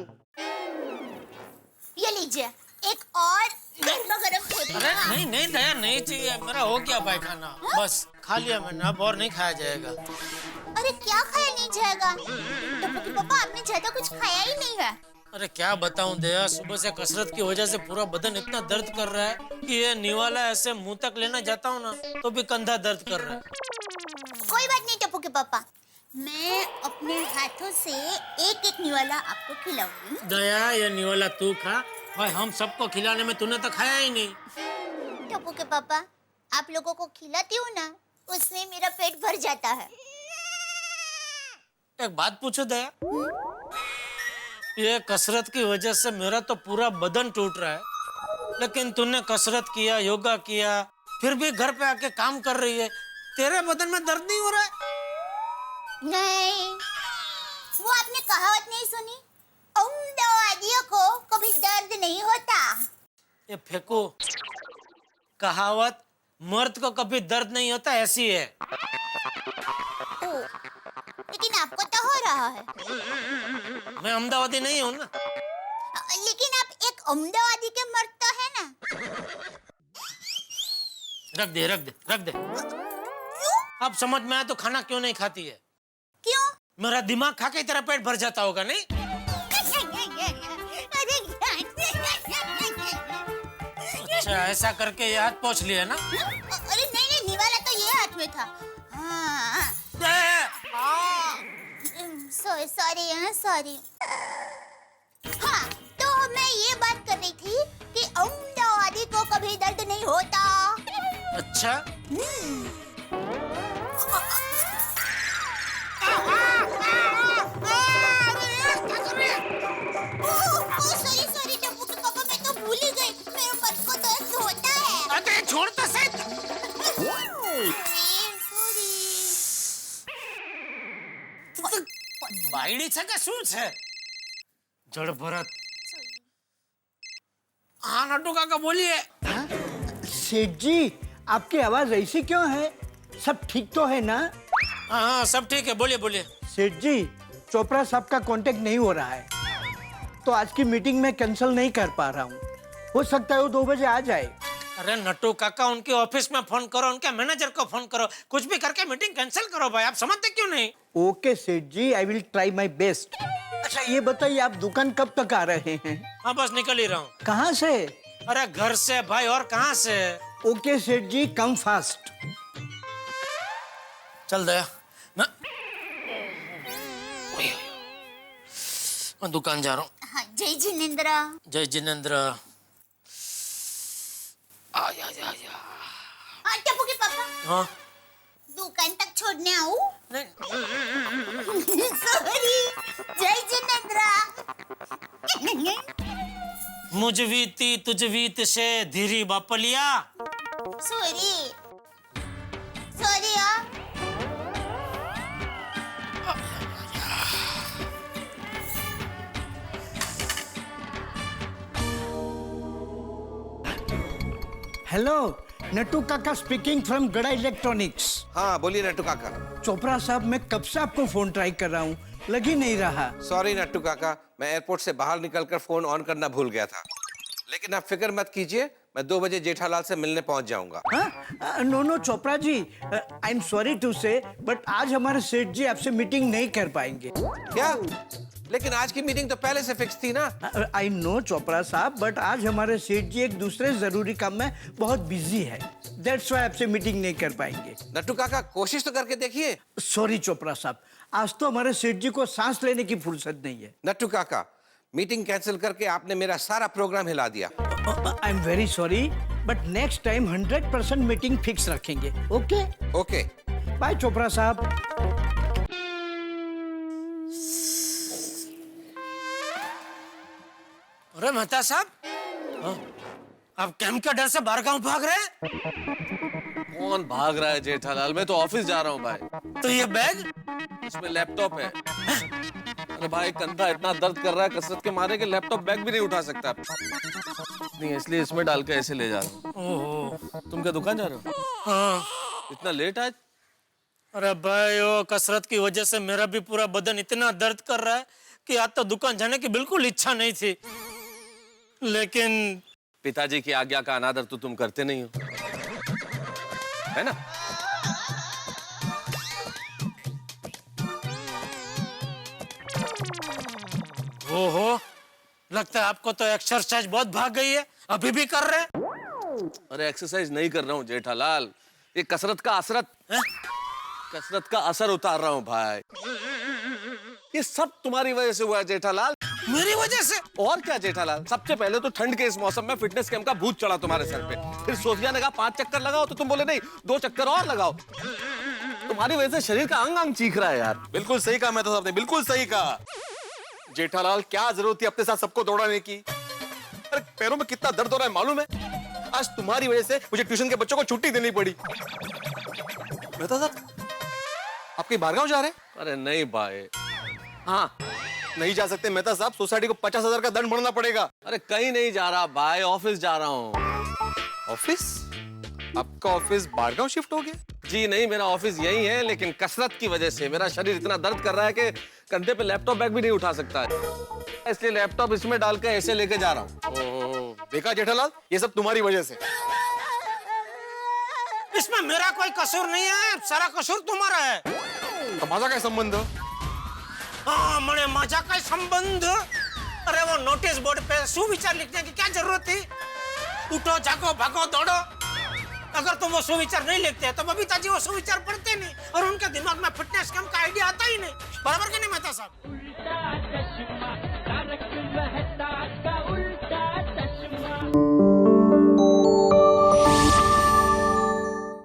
ये लीजिए एक और गर्मा गर्म अरे थोड़ा। नहीं नहीं दया, नहीं चाहिए, मेरा हो गया पायखाना। बस खा लिया मैंने, अब और नहीं खाया जाएगा। अरे क्या खाया नहीं जाएगा? टप्पू के पापा, आपने ज्यादा कुछ खाया ही नहीं है। अरे क्या बताऊं दया, सुबह से कसरत की वजह से पूरा बदन इतना दर्द कर रहा है कि ये निवाला ऐसे मुंह तक लेना जाता हूँ ना तो भी कंधा दर्द कर रहा है। कोई बात नहीं टप्पू के पापा, मैं अपने हाथों से एक एक निवाला आपको खिलाऊंगी। दया, ये निवाला तू खा भाई, हम सबको खिलाने में तूने तो खाया ही नहीं। टप्पू के पापा, आप लोगों को खिलाती हूँ ना, उसमें मेरा पेट भर जाता है। एक बात पूछो दया, ये कसरत की वजह से मेरा तो पूरा बदन टूट रहा है, लेकिन तूने कसरत किया, योगा किया, फिर भी घर पे आके काम कर रही है, तेरे बदन में दर्द नहीं हो रहा है? नहीं, वो आपने कहावत नहीं सुनी? उम्मीदवादियों को कभी दर्द नहीं होता। ये फेंको, कहावत मर्द को कभी दर्द नहीं होता ऐसी है। ओ, लेकिन आपको तो हो रहा है। मैं अहमदाबादी नहीं हूँ ना। लेकिन आप एक अहमदाबादी के मर्द तो है ना। रख दे रख दे रख दे। अब समझ में आया तो खाना क्यों नहीं खाती है? क्यों? मेरा दिमाग खा के तेरा पेट भर जाता होगा नहीं? अच्छा, ऐसा करके ये हाथ पोंछ लिया ना? अरे नहीं नहीं, निवाला तो ये हाथ में था। हाँ। Sorry sorry. हाँ, तो मैं ये बात कर रही थी कि अहमदाबादी को कभी दर्द नहीं होता। अच्छा, सॉरी टप्पू के पापा, मैं तो भूल ही गई, मेरे मन को दर्द होता है। अरे छोड़ तो सही। बायडीचं का શું છે? जड़ भरत। हाँ नट्टू काका बोलिए। सेठ जी, आपकी आवाज ऐसी क्यों है? सब ठीक तो है ना? हाँ सब ठीक है, बोलिए बोलिए। सेठ जी, चोपड़ा साहब का कांटेक्ट नहीं हो रहा है, तो आज की मीटिंग में कैंसिल नहीं कर पा रहा हूँ। हो सकता है वो 2 बजे आ जाए। अरे नट्टू काका, उनके ऑफिस में फोन करो, उनके मैनेजर को फोन करो, कुछ भी करके मीटिंग कैंसिल करो भाई, आप समझते क्यों नहीं? ओके सेठ जी, I will try my best. अच्छा ये बताइए, आप दुकान कब तक आ रहे हैं? हाँ बस निकल ही रहा हूँ। कहाँ से? अरे घर से भाई, और कहाँ से? ओके सेठ जी, कम फास्ट। चल दया, मैं दुकान जा रहा हूँ। हाँ, जय जिनेंद्र। जय जिनेंद्र। आया आया आया। हाँ टप्पू के पापा, हाँ दुकान तक छोड़ने आऊँ? नहीं। सॉरी, जय जिनेंद्र। मुझ वीती तुझ वीत से धीरी बापलिया। सॉरी यार। हेलो, नट्टू काका स्पीकिंग फ्रॉम गड़ा इलेक्ट्रॉनिक्स। हाँ बोलिए नट्टू काका। चोपड़ा साहब, मैं कब से आपको फोन ट्राई कर रहा हूँ, लग ही नहीं रहा। सॉरी नट्टू काका, मैं एयरपोर्ट से बाहर निकलकर फोन ऑन करना भूल गया था, लेकिन आप फिक्र मत कीजिए, मैं 2 बजे जेठालाल से मिलने पहुंच जाऊंगा। No Chopra ji, I am sorry to say, but आज हमारे सेठ जी आपसे मीटिंग नहीं कर पाएंगे। क्या? लेकिन आज की मीटिंग तो पहले से फिक्स थी ना। आई नो चोपड़ा साहब, बट आज हमारे सेठ जी एक दूसरे जरूरी काम में बहुत बिजी है, दैट्स व्हाई आपसे मीटिंग नहीं कर पाएंगे। नट्टू काका कोशिश तो करके देखिए। सॉरी चोपड़ा साहब, आज तो हमारे सेठ जी को सांस लेने की फुर्सत नहीं है। नट्टू काका, मीटिंग कैंसिल करके आपने मेरा सारा प्रोग्राम हिला दिया। I am very sorry, but next time 100% meeting fix रखेंगे। ओके ओके, बाय चोपड़ा साहब। अरे मेहता साहब, आप कैंप के डर से बाहर गांव भाग रहे हैं? कौन भाग रहा है जेठालाल? मैं तो ऑफिस जा रहा हूँ भाई। तो ये बैग? इसमें लैपटॉप है। अरे भाई कंधा इतना दर्द कर रहा है कसरत के मारे कि लैपटॉप बैग भी नहीं उठा सकता। नहीं, इसलिए इसमें डाल के ऐसे ले जा रहा हूँ। ओहो, तुम क्या दुकान जा रहे हो? हाँ। इतना लेट आज? अरे भाई, वो कसरत की वजह से मेरा भी पूरा बदन इतना दर्द कर रहा है कि आज तो दुकान जाने की बिल्कुल इच्छा नहीं थी, लेकिन पिताजी की आज्ञा का अनादर तो तुम करते नहीं हो, है ना? ओहो, लगता है आपको तो एक्सरसाइज बहुत भाग गई है। अभी भी कर रहे हैं? अरे एक्सरसाइज नहीं कर रहा हूँ जेठालाल, ये कसरत का असर उतार रहा हूँ भाई। ये सब तुम्हारी वजह से हुआ है जेठालाल। मेरी वजह से? और क्या जेठालाल, सबसे पहले तो ठंड के इस मौसम में फिटनेस कैंप का भूत चढ़ा तुम्हारे सर पे। फिर सोफिया ने कहा 5 चक्कर लगाओ, तो तुम बोले नहीं 2 चक्कर और लगाओ। तुम्हारी वजह से शरीर का अंग अंग चीख रहा है यार। बिल्कुल सही कहा मेहता साहब ने, बिल्कुल सही कहा। जेठालाल, क्या जरूरत थी अपने साथ सबको दौड़ाने की? अरे पैरों में कितना दर्द हो रहा है मालूम है? आज तुम्हारी वजह से मुझे ट्यूशन के बच्चों को छुट्टी देनी पड़ी। मेहता साहब, आप कहीं बाहर गांव जा रहे हैं? अरे नहीं भाई। हाँ, नहीं जा सकते मेहता साहब, सोसाइटी को 50,000 का दंड भरना पड़ेगा। अरे कहीं नहीं जा रहा भाई, ऑफिस जा रहा हूँ। ऑफिस? आपका ऑफिस बारगांव शिफ्ट हो गया? जी नहीं, मेरा ऑफिस यही है, लेकिन कसरत की वजह से मेरा शरीर इतना दर्द कर रहा है कि कंधे पे लैपटॉप बैग भी नहीं उठा सकता है, इसलिए लैपटॉप इसमें डाल के ऐसे लेके जा रहा हूँ। देखा जेठालाल, ये सब तुम्हारी वजह से। इसमें मेरा कोई कसूर नहीं है, सारा कसूर तुम्हारा है। तो मजा का संबंध? हाँ, मने मजा का संबंध। अरे वो नोटिस बोर्ड पे सुविचार लिखने की क्या जरूरत थी? उठो, जागो, भागो, दौड़ो। अगर तुम वो सुविचार नहीं लिखते तो बबीता जी वो सुविचार पढ़ते नहीं और उनके दिमाग में फिटनेस कैंप का आइडिया आता ही नहीं। बराबर कि नहीं मेहता साहब?